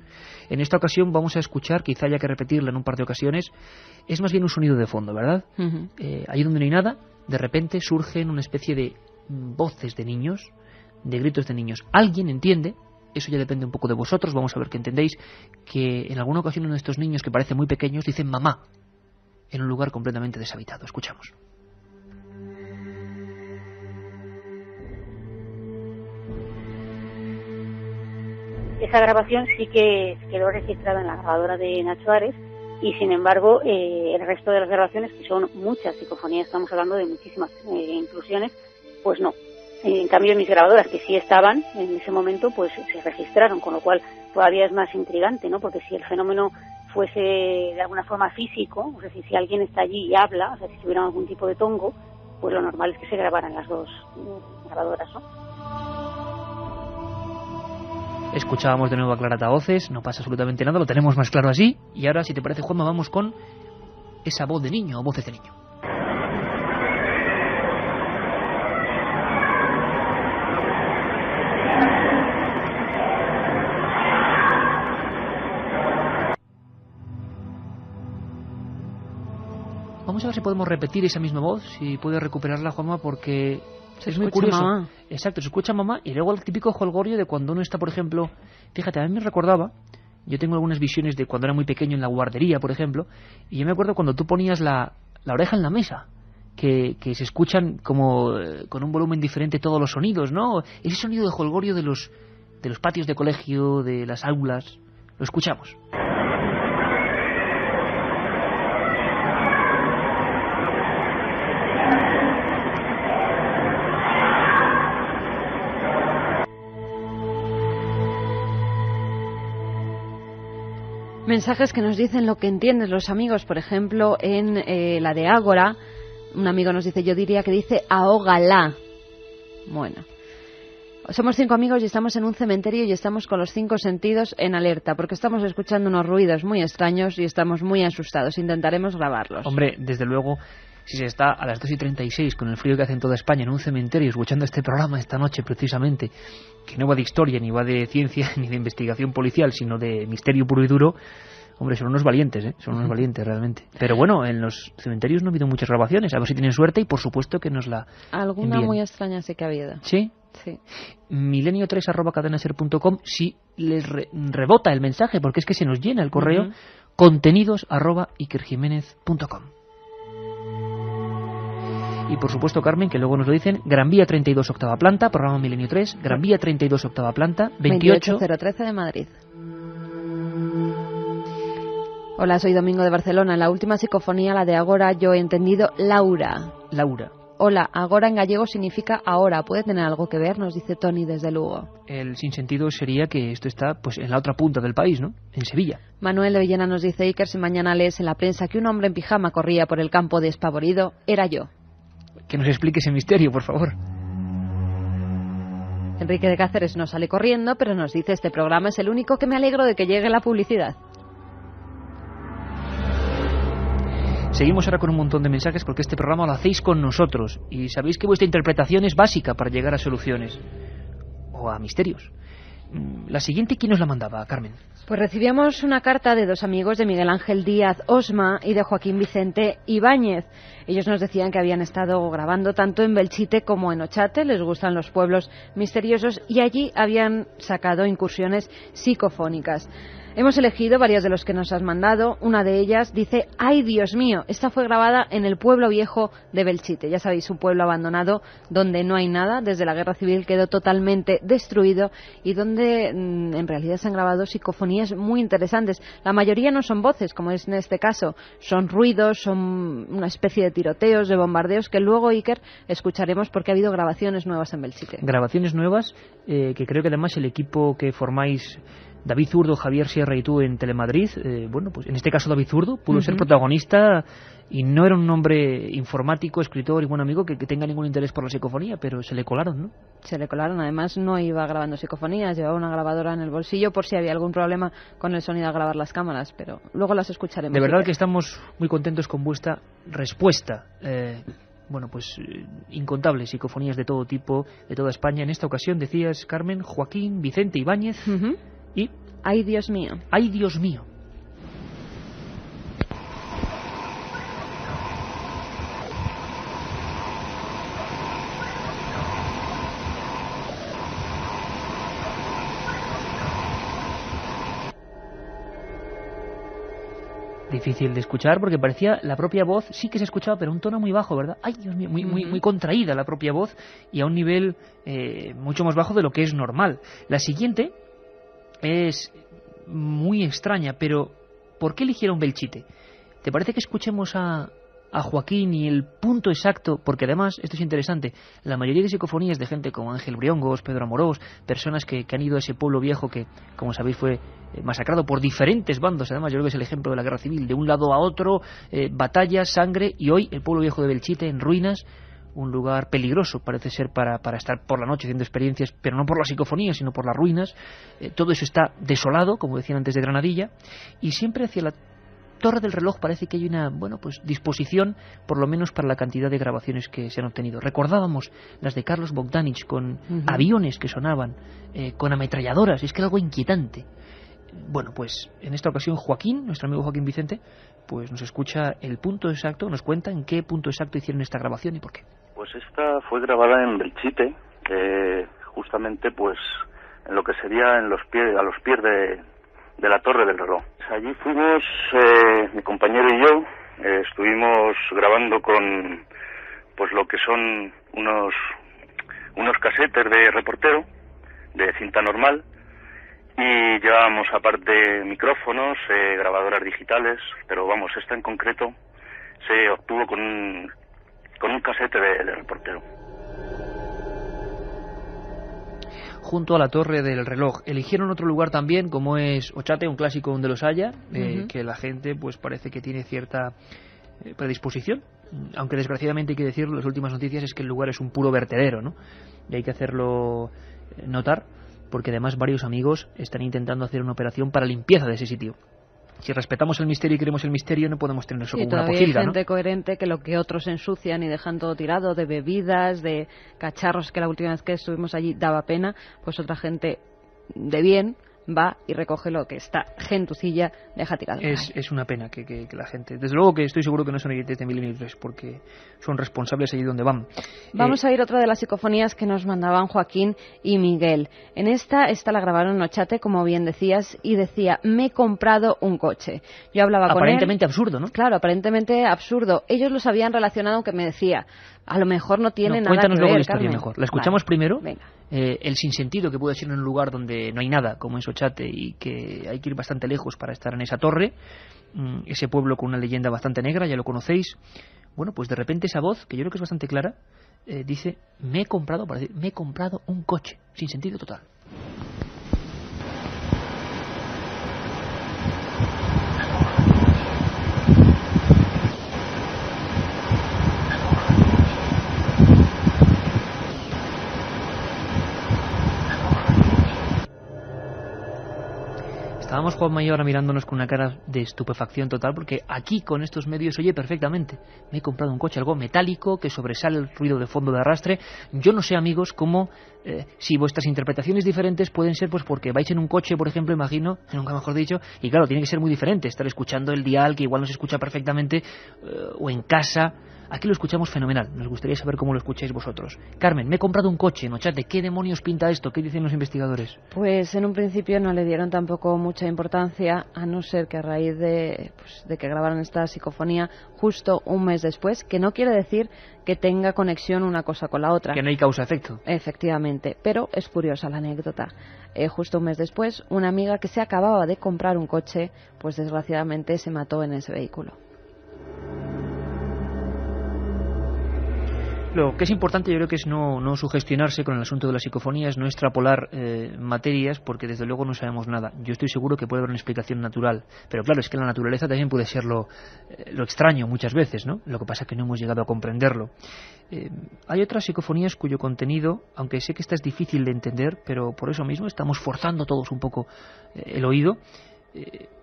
En esta ocasión vamos a escuchar, quizá haya que repetirla en un par de ocasiones, es más bien un sonido de fondo, ¿verdad? Allí donde no hay nada, de repente surgen una especie de voces de niños, de gritos de niños. Alguien entiende, eso ya depende un poco de vosotros, vamos a ver que entendéis, que en alguna ocasión uno de estos niños que parecen muy pequeños dicen mamá, en un lugar completamente deshabitado. Escuchamos. Esa grabación sí que quedó registrada en la grabadora de Nacho Ares y, sin embargo, el resto de las grabaciones, que son muchas psicofonías, estamos hablando de muchísimas inclusiones, pues no. En cambio, en mis grabadoras, que sí estaban en ese momento, pues se registraron, con lo cual todavía es más intrigante, ¿no? Porque si el fenómeno fuese de alguna forma físico, o sea, si alguien está allí y habla, o sea, si tuviera algún tipo de tongo, pues lo normal es que se grabaran las dos grabadoras, ¿no? Escuchábamos de nuevo a clarataoces, no pasa absolutamente nada, lo tenemos más claro así. Y ahora, si te parece, Juanma, vamos con esa voz de niño o voces de niño. Vamos a ver si podemos repetir esa misma voz, si puedes recuperarla, Juanma, porque es muy curioso. Mamá. Exacto, se escucha mamá y luego el típico jolgorio de cuando uno está, por ejemplo, fíjate, a mí me recordaba, yo tengo algunas visiones de cuando era muy pequeño en la guardería, por ejemplo, y yo me acuerdo cuando tú ponías la oreja en la mesa, que se escuchan como con un volumen diferente todos los sonidos, ¿no? Ese sonido de jolgorio de los patios de colegio, de las aulas, lo escuchamos. Mensajes que nos dicen lo que entienden los amigos. Por ejemplo, en la de Ágora, un amigo nos dice, yo diría que dice ahógala. Bueno, Somos 5 amigos y estamos en un cementerio y estamos con los 5 sentidos en alerta porque estamos escuchando unos ruidos muy extraños y estamos muy asustados. Intentaremos grabarlos. Hombre, desde luego, si se está a las 2:36 con el frío que hace en toda España en un cementerio escuchando este programa esta noche precisamente, que no va de historia, ni va de ciencia, ni de investigación policial, sino de misterio puro y duro, hombre, son unos valientes, son unos valientes realmente. Pero bueno, en los cementerios no ha habido muchas grabaciones, a ver si tienen suerte y por supuesto que nos la Alguna envíen. muy extraña sí que ha habido. ¿Sí? Sí. milenio3@cadenaser.com, si les rebota el mensaje, porque es que se nos llena el correo, contenidos@ikerjimenez.com. Y por supuesto, Carmen, que luego nos lo dicen, Gran Vía 32, octava planta, programa Milenio 3, Gran Vía 32, octava planta, 28013 de Madrid. Hola, soy Domingo de Barcelona. En la última psicofonía, la de Agora, yo he entendido Laura. Laura. Hola, Agora en gallego significa ahora. ¿Puede tener algo que ver? Nos dice Tony desde Lugo. El sinsentido sería que esto está pues en la otra punta del país, ¿no? En Sevilla. Manuel de Villena nos dice, Iker, si mañana lees en la prensa que un hombre en pijama corría por el campo despavorido, era yo. Que nos explique ese misterio, por favor. Enrique de Cáceres no sale corriendo, pero nos dice, este programa es el único que me alegro de que llegue la publicidad. Seguimos ahora con un montón de mensajes porque este programa lo hacéis con nosotros y sabéis que vuestra interpretación es básica para llegar a soluciones o a misterios. La siguiente, ¿quién nos la mandaba, Carmen? Pues recibíamos una carta de 2 amigos, de Miguel Ángel Díaz Osma y de Joaquín Vicente Ibáñez. Ellos nos decían que habían estado grabando tanto en Belchite como en Ochate, les gustan los pueblos misteriosos y allí habían sacado incursiones psicofónicas. Hemos elegido varias de los que nos has mandado. Una de ellas dice, ¡ay, Dios mío! Esta fue grabada en el pueblo viejo de Belchite. Ya sabéis, un pueblo abandonado donde no hay nada. Desde la Guerra Civil quedó totalmente destruido y donde en realidad se han grabado psicofonías muy interesantes. La mayoría no son voces, como es en este caso. Son ruidos, son una especie de tiroteos, de bombardeos que luego, Iker, escucharemos porque ha habido grabaciones nuevas en Belchite. Grabaciones nuevas que creo que además el equipo que formáis, David Zurdo, Javier Sierra y tú en Telemadrid, bueno, pues en este caso David Zurdo pudo ser protagonista y no era un hombre informático, escritor y buen amigo que tenga ningún interés por la psicofonía, pero se le colaron, ¿no? Se le colaron, además no iba grabando psicofonías, llevaba una grabadora en el bolsillo por si había algún problema con el sonido al grabar las cámaras, pero luego las escucharemos. De verdad que estamos muy contentos con vuestra respuesta. Bueno, pues incontables psicofonías de todo tipo, de toda España. En esta ocasión decías, Carmen, Joaquín Vicente Ibáñez y... ¡ay, Dios mío! ¡ay, Dios mío! Difícil de escuchar porque parecía la propia voz, sí que se escuchaba, pero un tono muy bajo, ¿verdad? ¡Ay, Dios mío! Muy contraída la propia voz y a un nivel mucho más bajo de lo que es normal. La siguiente es muy extraña, pero ¿por qué eligieron Belchite? ¿Te parece que escuchemos a Joaquín y el punto exacto? Porque además, esto es interesante, la mayoría de psicofonías de gente como Ángel Briongos, Pedro Amorós, personas que han ido a ese pueblo viejo que, como sabéis, fue masacrado por diferentes bandos, además yo creo que es el ejemplo de la guerra civil, de un lado a otro, batallas, sangre, y hoy el pueblo viejo de Belchite en ruinas, un lugar peligroso parece ser para estar por la noche haciendo experiencias, pero no por la psicofonía, sino por las ruinas. Todo eso está desolado, como decían antes de Granadilla, y siempre hacia la Torre del Reloj parece que hay una disposición, por lo menos para la cantidad de grabaciones que se han obtenido. Recordábamos las de Carlos Bogdanich con aviones que sonaban, con ametralladoras, es que era algo inquietante. Bueno, pues en esta ocasión Joaquín, nuestro amigo Joaquín Vicente, pues nos escucha el punto exacto, nos cuenta en qué punto exacto hicieron esta grabación y por qué. Pues esta fue grabada en Belchite, justamente pues en lo que sería a los pies de la Torre del Reloj. Allí fuimos, mi compañero y yo, estuvimos grabando con pues lo que son unos casetes de reportero, de cinta normal, y llevábamos aparte micrófonos, grabadoras digitales, pero vamos, esta en concreto se obtuvo con un casete de reportero. Junto a la Torre del Reloj. Eligieron otro lugar también, como es Ochate, un clásico donde los haya, que la gente pues parece que tiene cierta predisposición, aunque desgraciadamente hay que decirlo, las últimas noticias es que el lugar es un puro vertedero, ¿no? Y hay que hacerlo notar, porque además varios amigos están intentando hacer una operación para limpieza de ese sitio. Si respetamos el misterio y queremos el misterio, no podemos tener eso como una posibilidad, hay gente ¿no? coherente que lo que otros ensucian y dejan todo tirado, de bebidas, de cacharros, que la última vez que estuvimos allí daba pena, pues otra gente de bien va y recoge lo que está gentucilla, deja tirado. Es una pena que la gente... Desde luego que estoy seguro que no son oyentes de Milenio 3, porque son responsables allí donde van. Vamos a ir otra de las psicofonías que nos mandaban Joaquín y Miguel. En esta la grabaron en Ochate, como bien decías, y decía: me he comprado un coche. Yo hablaba con él. Aparentemente absurdo, ¿no? Claro, aparentemente absurdo. Ellos los habían relacionado, aunque me decía, a lo mejor no tiene nada que ver. Cuéntanos luego la historia Carmen. mejor. La escuchamos primero. Venga. El sinsentido que puede ser en un lugar donde no hay nada, como es Ochate, y que hay que ir bastante lejos para estar en esa torre, ese pueblo con una leyenda bastante negra, ya lo conocéis. Bueno, pues de repente esa voz, que yo creo que es bastante clara, dice: me he comprado un coche, sin sentido total. Estábamos Juanma y yo ahora mirándonos con una cara de estupefacción total, porque aquí con estos medios oye perfectamente. Me he comprado un coche, algo metálico, que sobresale el ruido de fondo de arrastre. Yo no sé, amigos, cómo, si vuestras interpretaciones diferentes pueden ser, pues porque vais en un coche, por ejemplo, imagino, nunca mejor dicho, y claro, tiene que ser muy diferente estar escuchando el dial, que igual no se escucha perfectamente, o en casa. Aquí lo escuchamos fenomenal. Nos gustaría saber cómo lo escucháis vosotros. Carmen, me he comprado un coche en Ochate. ¿Qué demonios pinta esto? ¿Qué dicen los investigadores? Pues en un principio no le dieron tampoco mucha importancia, a no ser que a raíz de que grabaron esta psicofonía justo un mes después, que no quiere decir que tenga conexión una cosa con la otra. Que no hay causa-efecto. Efectivamente, pero es curiosa la anécdota. Justo un mes después, una amiga que se acababa de comprar un coche, pues desgraciadamente se mató en ese vehículo. Lo que es importante, yo creo que es no sugestionarse con el asunto de las psicofonías, no extrapolar materias, porque desde luego no sabemos nada. Yo estoy seguro que puede haber una explicación natural, pero claro, es que la naturaleza también puede ser lo extraño muchas veces, ¿no? Lo que pasa es que no hemos llegado a comprenderlo. Hay otras psicofonías cuyo contenido, aunque sé que esta es difícil de entender, pero por eso mismo estamos forzando todos un poco el oído,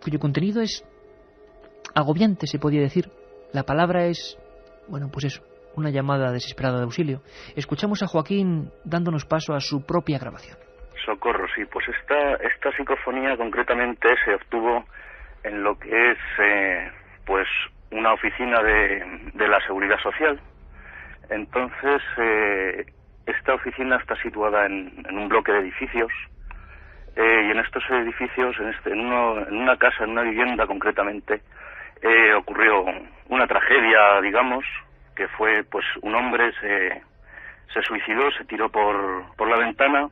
cuyo contenido es agobiante, se podría decir. La palabra es, bueno, pues eso, una llamada desesperada de auxilio. Escuchamos a Joaquín dándonos paso a su propia grabación. Socorro, sí, pues esta psicofonía concretamente se obtuvo en lo que es pues una oficina de la Seguridad Social. Entonces, esta oficina está situada en un bloque de edificios, y en estos edificios, en una casa, en una vivienda concretamente, ocurrió una tragedia, digamos, que fue, pues, un hombre se suicidó, se tiró por la ventana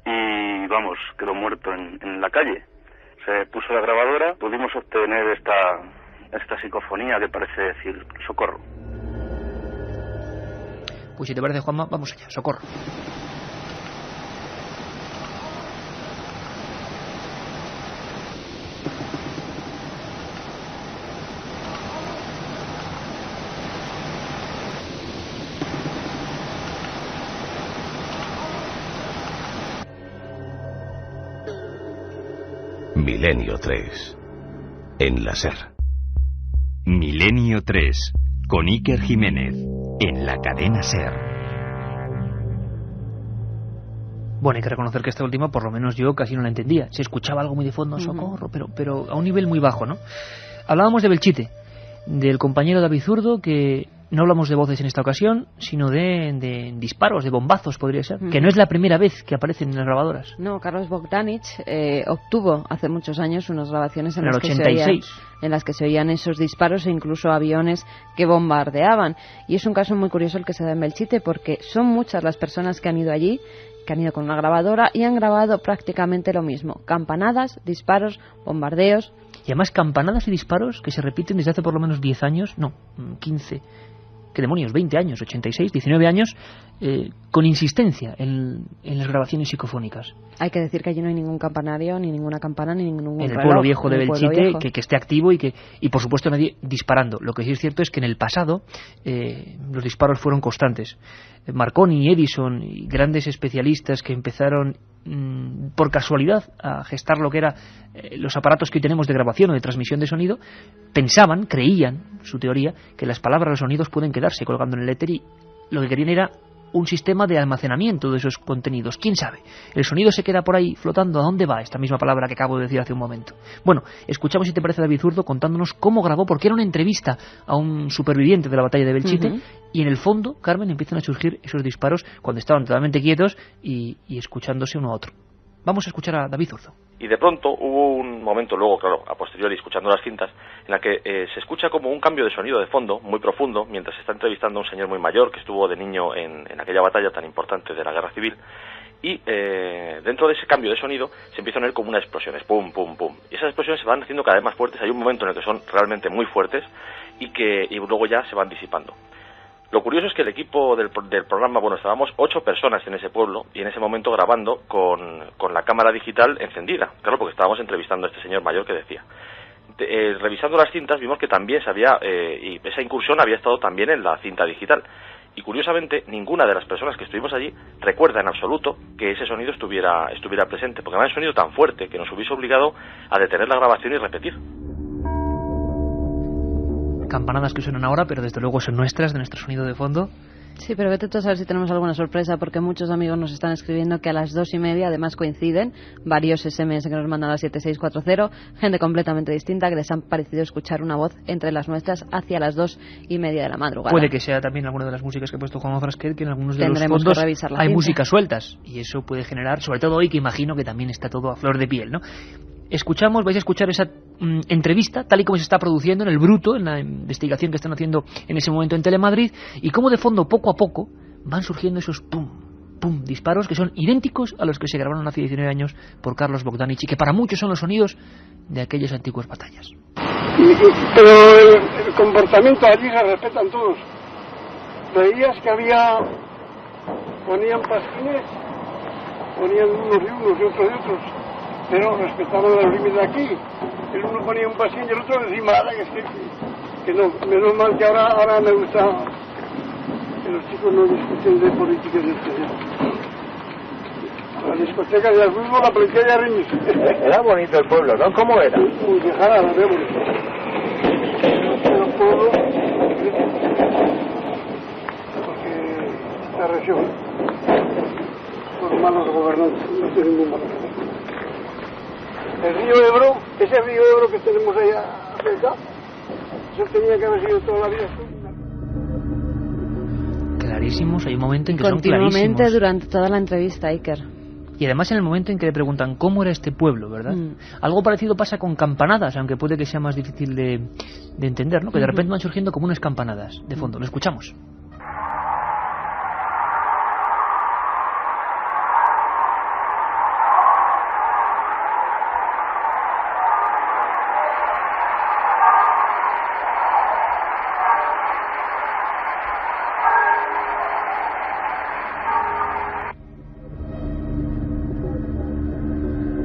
y, vamos, quedó muerto en la calle. Se puso la grabadora, pudimos obtener esta psicofonía que parece decir socorro. Pues si te parece, Juanma, vamos allá, socorro. Milenio 3 en la SER. Milenio 3 con Iker Jiménez en la cadena SER. Bueno, hay que reconocer que esta última, por lo menos yo casi no la entendía. Se escuchaba algo muy de fondo, socorro, pero a un nivel muy bajo, ¿no? Hablábamos de Belchite, del compañero David Zurdo, que no hablamos de voces en esta ocasión, sino de disparos, de bombazos, podría ser, que no es la primera vez que aparecen en las grabadoras. No, Carlos Bogdanich obtuvo hace muchos años unas grabaciones en el 86. En las que se oían esos disparos e incluso aviones que bombardeaban. Y es un caso muy curioso el que se da en Belchite, porque son muchas las personas que han ido allí, que han ido con una grabadora y han grabado prácticamente lo mismo. Campanadas, disparos, bombardeos. Y además campanadas y disparos que se repiten desde hace por lo menos 10 años, no, 15... ¿Qué demonios? 20 años, 86, 19 años, con insistencia en las grabaciones psicofónicas. Hay que decir que allí no hay ningún campanario, ni ninguna campana, ni ningún reloj. En el pueblo viejo de Belchite, que esté activo y por supuesto nadie disparando. Lo que sí es cierto es que en el pasado los disparos fueron constantes. Marconi, Edison y grandes especialistas que empezaron por casualidad a gestar lo que eran los aparatos que hoy tenemos de grabación o de transmisión de sonido, pensaban, creían, su teoría, que las palabras, los sonidos pueden quedarse colgando en el éter, y lo que querían era un sistema de almacenamiento de esos contenidos. ¿Quién sabe? El sonido se queda por ahí flotando. ¿A dónde va esta misma palabra que acabo de decir hace un momento? Bueno, escuchamos, si te parece, David Zurdo contándonos cómo grabó, porque era una entrevista a un superviviente de la batalla de Belchite, y en el fondo, Carmen, empiezan a surgir esos disparos cuando estaban totalmente quietos y escuchándose uno a otro. Vamos a escuchar a David Zurdo. Y de pronto hubo un momento, luego, claro, a posteriori, escuchando las cintas, en la que se escucha como un cambio de sonido de fondo, muy profundo, mientras se está entrevistando a un señor muy mayor que estuvo de niño en aquella batalla tan importante de la Guerra Civil. Y dentro de ese cambio de sonido se empiezan a oír como unas explosiones, pum, pum, pum. Y esas explosiones se van haciendo cada vez más fuertes. Hay un momento en el que son realmente muy fuertes y luego ya se van disipando. Lo curioso es que el equipo del programa, bueno, estábamos 8 personas en ese pueblo y en ese momento grabando con la cámara digital encendida, claro, porque estábamos entrevistando a este señor mayor que decía. Revisando las cintas vimos que también y esa incursión había estado también en la cinta digital. Y curiosamente, ninguna de las personas que estuvimos allí recuerda en absoluto que ese sonido estuviera presente, porque era un sonido tan fuerte que nos hubiese obligado a detener la grabación y repetir. Campanadas que suenan ahora, pero desde luego son nuestras, de nuestro sonido de fondo. Sí, pero vete tú a saber si tenemos alguna sorpresa, porque muchos amigos nos están escribiendo que a las 2:30 además coinciden varios SMS que nos mandan a 7640, gente completamente distinta, que les han parecido escuchar una voz entre las nuestras hacia las 2:30 de la madrugada. Puede que sea también alguna de las músicas que ha puesto Juan Frasquet, que en algunos de Tendremos los fondos hay cinta. músicas sueltas, y eso puede generar, sobre todo hoy, que imagino que también está todo a flor de piel, ¿no? Vais a escuchar esa entrevista tal y como se está produciendo en el bruto, en la investigación que están haciendo en ese momento en Telemadrid, y cómo de fondo, poco a poco, van surgiendo esos pum, pum, disparos que son idénticos a los que se grabaron hace 19 años por Carlos Bogdanich, y que para muchos son los sonidos de aquellas antiguas batallas. Pero el comportamiento allí se respetan todos. Veías que ponían pasquines, ponían unos de unos y otros de otros, pero respetaban los límites de aquí. El uno ponía un pasín y el otro encima, que no, menos mal que ahora me gusta que los chicos no discuten de políticas de exterior. Las discotecas y el fútbol, la policía y arreños. Era bonito el pueblo, ¿no? ¿Cómo era? Muy dejada, la vemos. Era un pueblo, porque la región, por malos gobernantes, no tiene ningún malo. El río Ebro, ese río Ebro que tenemos ahí cerca, eso tenía que haber sido toda la vida. Clarísimos, hay un momento en que son clarísimos. Continuamente durante toda la entrevista, Iker. Y además en el momento en que le preguntan cómo era este pueblo, ¿verdad? Algo parecido pasa con campanadas, aunque puede que sea más difícil de entender, ¿no? Que de repente van surgiendo como unas campanadas de fondo. Lo escuchamos.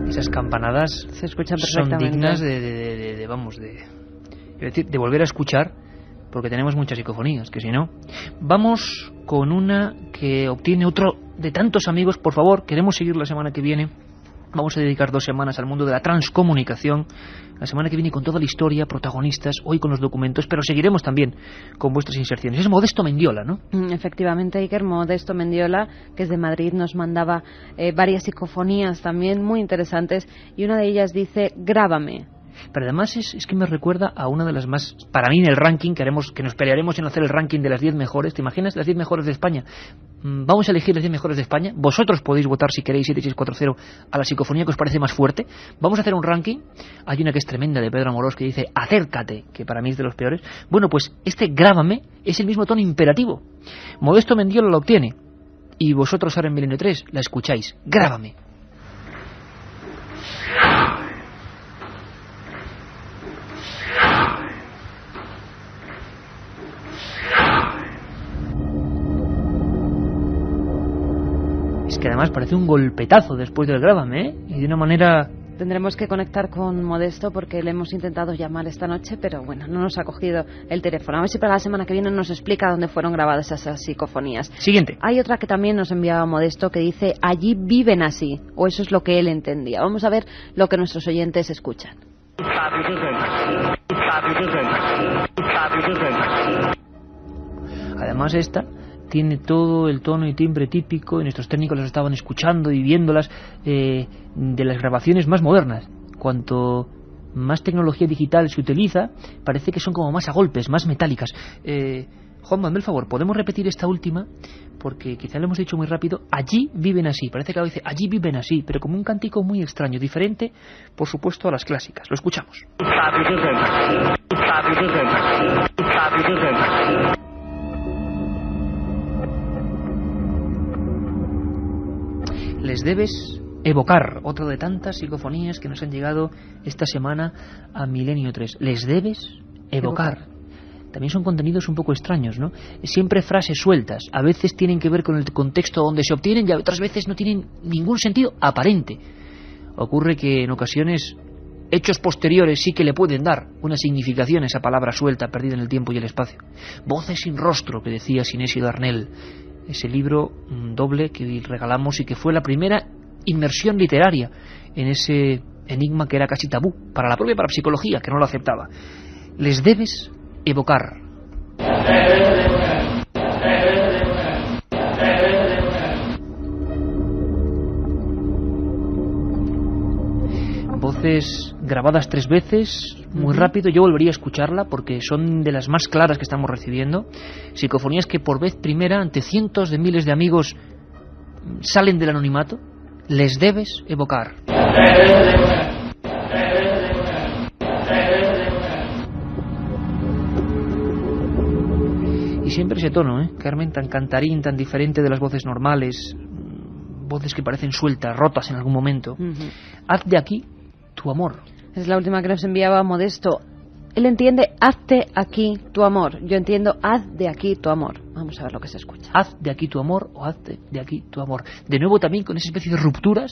Esas campanadas se escuchan son perfectamente. dignas de volver a escuchar, porque tenemos muchas psicofonías, que si no. Vamos con una que obtiene otro de tantos amigos. Por favor, queremos seguir la semana que viene. Vamos a dedicar 2 semanas al mundo de la transcomunicación. La semana que viene con toda la historia, protagonistas, hoy con los documentos, pero seguiremos también con vuestras inserciones. Es Modesto Mendiola, ¿no? Efectivamente, Iker, Modesto Mendiola, que es de Madrid, nos mandaba varias psicofonías también muy interesantes, y una de ellas dice: grábame. Pero además es que me recuerda a una de las más, para mí, en el ranking que nos pelearemos en hacer el ranking de las 10 mejores. ¿Te imaginas? Las 10 mejores de España. Vamos a elegir las 10 mejores de España. Vosotros podéis votar, si queréis, 7640 a la psicofonía que os parece más fuerte. Vamos a hacer un ranking. Hay una que es tremenda, de Pedro Amorós, que dice acércate, que para mí es de los peores. Bueno, pues este grábame es el mismo tono imperativo. Modesto Mendiola lo obtiene, y vosotros ahora en Milenio 3 la escucháis. Grábame. Es que además parece un golpetazo después del grábame, ¿eh? Y de una manera Tendremos que conectar con Modesto porque le hemos intentado llamar esta noche, pero bueno, no nos ha cogido el teléfono. A ver si para la semana que viene nos explica dónde fueron grabadas esas psicofonías. Siguiente. Hay otra que también nos enviaba Modesto que dice: allí viven así, o eso es lo que él entendía. Vamos a ver lo que nuestros oyentes escuchan. Además esta tiene todo el tono y timbre típico, y nuestros técnicos los estaban escuchando y viéndolas, de las grabaciones más modernas. Cuanto más tecnología digital se utiliza, parece que son como más a golpes, más metálicas. Juan, hazme el favor, ¿podemos repetir esta última? Porque quizá lo hemos dicho muy rápido. Allí viven así, parece que ahora dice allí viven así, pero como un cántico muy extraño, diferente, por supuesto, a las clásicas. Lo escuchamos. Les debes evocar, otra de tantas psicofonías que nos han llegado esta semana a Milenio 3. Les debes evocar. También son contenidos un poco extraños, ¿no? Siempre frases sueltas. A veces tienen que ver con el contexto donde se obtienen y otras veces no tienen ningún sentido aparente. Ocurre que en ocasiones hechos posteriores sí que le pueden dar una significación a esa palabra suelta, perdida en el tiempo y el espacio. Voces sin rostro, que decía Sinesio Darnell. Ese libro doble que regalamos y que fue la primera inmersión literaria en ese enigma que era casi tabú para la propia parapsicología, que no lo aceptaba. Les debes evocar. Voces grabadas 3 veces, muy rápido. Yo volvería a escucharla porque son de las más claras que estamos recibiendo. Psicofonías que por vez primera, ante cientos de miles de amigos, salen del anonimato. Les debes evocar. Y siempre ese tono, Carmen, tan cantarín, tan diferente de las voces normales, voces que parecen sueltas, rotas en algún momento. Haz de aquí tu amor. Es la última que nos enviaba Modesto. Él entiende: hazte aquí tu amor. Yo entiendo: haz de aquí tu amor. Vamos a ver lo que se escucha. Haz de aquí tu amor o haz de aquí tu amor. De nuevo también con esa especie de rupturas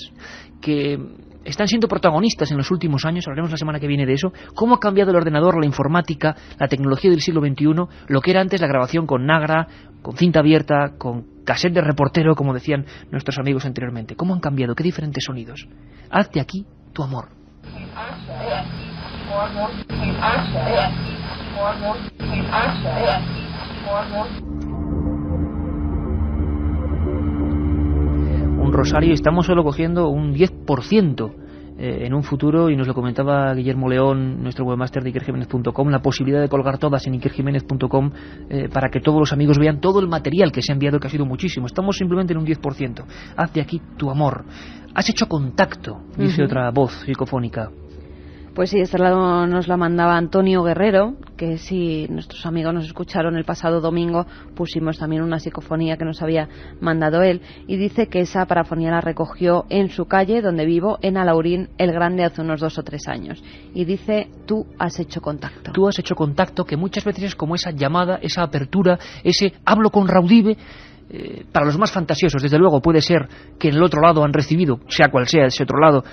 que están siendo protagonistas en los últimos años. Hablaremos la semana que viene de eso. Cómo ha cambiado el ordenador, la informática, la tecnología del siglo XXI, lo que era antes la grabación con Nagra, con cinta abierta, con cassette de reportero, como decían nuestros amigos anteriormente. Cómo han cambiado, qué diferentes sonidos. Haz de aquí tu amor. Un rosario, estamos solo cogiendo un 10% en un futuro, y nos lo comentaba Guillermo León, nuestro webmaster de ikerjimenez.com, la posibilidad de colgar todas en ikerjimenez.com para que todos los amigos vean todo el material que se ha enviado, que ha sido muchísimo. Estamos simplemente en un 10%. Haz de aquí tu amor. Has hecho contacto, dice otra voz psicofónica. Pues sí, este lado nos la mandaba Antonio Guerrero, que si nuestros amigos nos escucharon el pasado domingo, pusimos también una psicofonía que nos había mandado él, y dice que esa parafonía la recogió en su calle, donde vivo, en Alaurín el Grande, hace unos 2 o 3 años. Y dice: tú has hecho contacto. Tú has hecho contacto, que muchas veces es como esa llamada, esa apertura, ese hablo con Raudive. Para los más fantasiosos, desde luego, puede ser que en el otro lado han recibido, sea cual sea ese otro lado,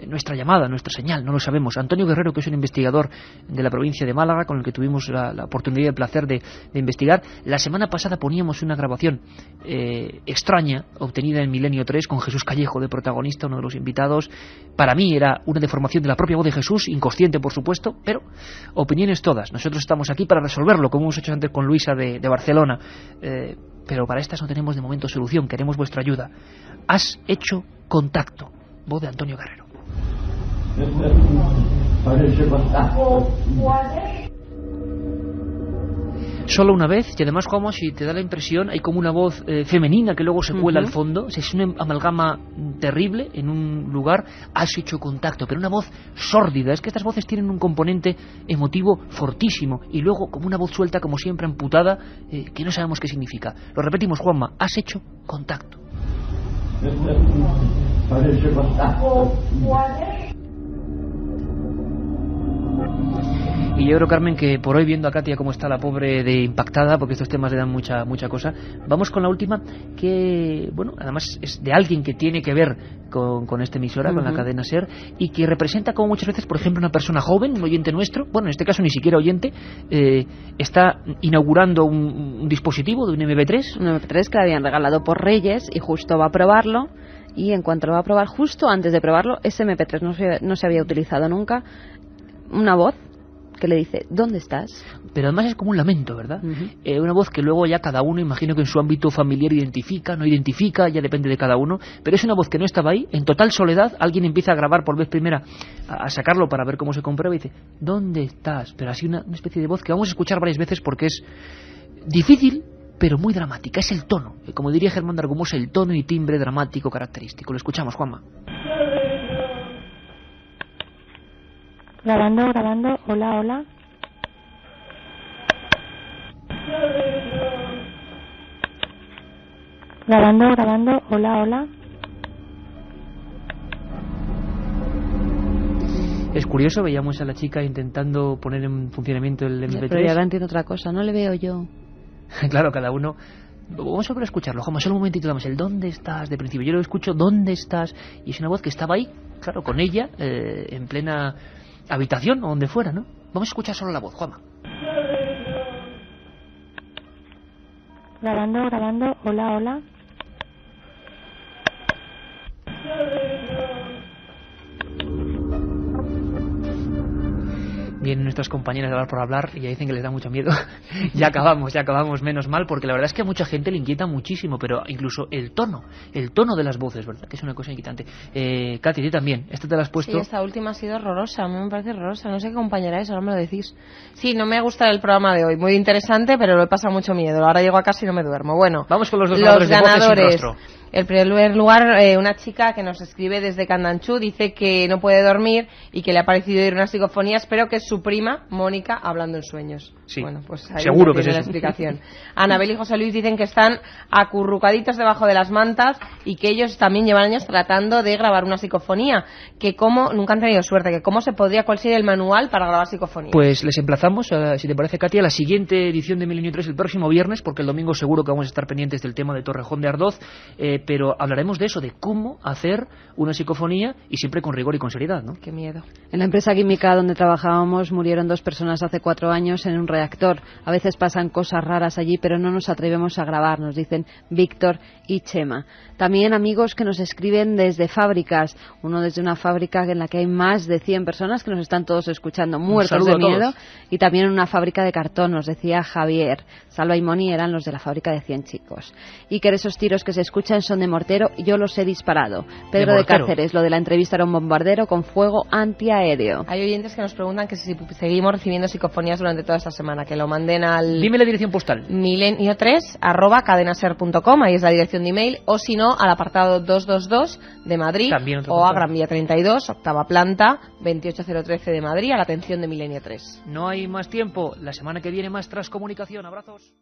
nuestra llamada, nuestra señal, no lo sabemos. Antonio Guerrero, que es un investigador de la provincia de Málaga, con el que tuvimos la oportunidad y el placer de investigar. La semana pasada poníamos una grabación extraña, obtenida en Milenio 3, con Jesús Callejo de protagonista, uno de los invitados. Para mí era una deformación de la propia voz de Jesús, inconsciente por supuesto, pero opiniones todas. Nosotros estamos aquí para resolverlo, como hemos hecho antes con Luisa de Barcelona. Pero para estas no tenemos de momento solución, queremos vuestra ayuda. Has hecho contacto. Voz de Antonio Guerrero. Solo una vez, y además, como si te da la impresión, hay como una voz femenina que luego se cuela al fondo. Es una amalgama terrible en un lugar. Has hecho contacto, pero una voz sórdida. Es que estas voces tienen un componente emotivo fortísimo, y luego como una voz suelta, como siempre amputada, que no sabemos qué significa. Lo repetimos, Juanma: has hecho contacto. Y yo creo, Carmen, que por hoy, viendo a Katia cómo está la pobre de impactada, porque estos temas le dan mucha cosa, vamos con la última, que, bueno, además es de alguien que tiene que ver con esta emisora, con la cadena SER, y que representa como muchas veces, por ejemplo, una persona joven, un oyente nuestro, bueno, en este caso ni siquiera oyente, está inaugurando un dispositivo de un MP3. Un MP3 que le habían regalado por Reyes y justo va a probarlo. Y en cuanto lo va a probar, justo antes de probarlo, ese MP3 no se había utilizado nunca, una voz que le dice, ¿dónde estás? Pero además es como un lamento, ¿verdad? Una voz que luego ya cada uno, imagino que en su ámbito familiar identifica, no identifica, ya depende de cada uno, pero es una voz que no estaba ahí, en total soledad, alguien empieza a grabar por vez primera, a sacarlo para ver cómo se comprueba y dice, ¿dónde estás? Pero así una especie de voz que vamos a escuchar varias veces porque es difícil, pero muy dramática, es el tono, como diría Germán de Argumosa, el tono y timbre dramático característico. Lo escuchamos, Juanma. Grabando, hola. Grabando, hola. Es curioso, veíamos a la chica intentando poner en funcionamiento el MP3. Pero ahora entiendo otra cosa, no le veo yo. Claro, cada uno. Vamos a volver a escucharlo, Juanma, solo un momentito, damos el ¿dónde estás? De principio, yo lo escucho, ¿dónde estás? Y es una voz que estaba ahí, claro, con ella, en plena habitación o donde fuera, ¿no? Vamos a escuchar solo la voz, Juanma. Grabando, hola. Vienen nuestras compañeras de Hablar por Hablar y ya dicen que les da mucho miedo. ya acabamos, menos mal, porque la verdad es que a mucha gente le inquieta muchísimo, pero incluso el tono de las voces, ¿verdad? Que es una cosa inquietante. Katy, tú también, esta te la has puesto. Sí, esta última ha sido horrorosa, a mí me parece horrorosa, no sé qué compañera es, ahora me lo decís. Sí, no me gusta el programa de hoy, muy interesante, pero lo he pasado mucho miedo, ahora llego a casa y no me duermo. Bueno, vamos con los dos ganadores de Voces sin Rostro. En primer lugar, una chica que nos escribe desde Candanchú dice que no puede dormir y que le ha parecido oír unas psicofonías, pero que es su prima, Mónica, hablando en sueños. Sí, bueno, pues ahí seguro que es la eso. explicación. Anabel y José Luis dicen que están acurrucaditos debajo de las mantas y que ellos también llevan años tratando de grabar una psicofonía, que como nunca han tenido suerte, que cómo se podría, cuál sería el manual para grabar psicofonías. Pues les emplazamos, si te parece, Katy, a la siguiente edición de Milenio 3 el próximo viernes, porque el domingo seguro que vamos a estar pendientes del tema de Torrejón de Ardoz, pero hablaremos de eso, de cómo hacer una psicofonía y siempre con rigor y con seriedad, ¿no? Qué miedo. En la empresa química donde trabajábamos murieron 2 personas hace 4 años en un reactor. A veces pasan cosas raras allí, pero no nos atrevemos a grabar, nos dicen Víctor y Chema. También amigos que nos escriben desde fábricas. Uno desde una fábrica en la que hay más de 100 personas que nos están todos escuchando, muertos de miedo. Y también en una fábrica de cartón, nos decía Javier. Salva y Moni eran los de la fábrica de 100 chicos. Y que esos tiros que se escuchan son de mortero, yo los he disparado. Pedro de Cáceres, lo de la entrevista era un bombardero con fuego antiaéreo. Hay oyentes que nos preguntan que si seguimos recibiendo psicofonías durante toda esta semana, que lo manden al... Dime la dirección postal. milenio3@cadenaser.com, ahí es la dirección de email, o si no, al apartado 222 de Madrid, o a Gran Vía 32, octava planta, 28013 de Madrid, a la atención de Milenio 3. No hay más tiempo, la semana que viene más Transcomunicación. Abrazos.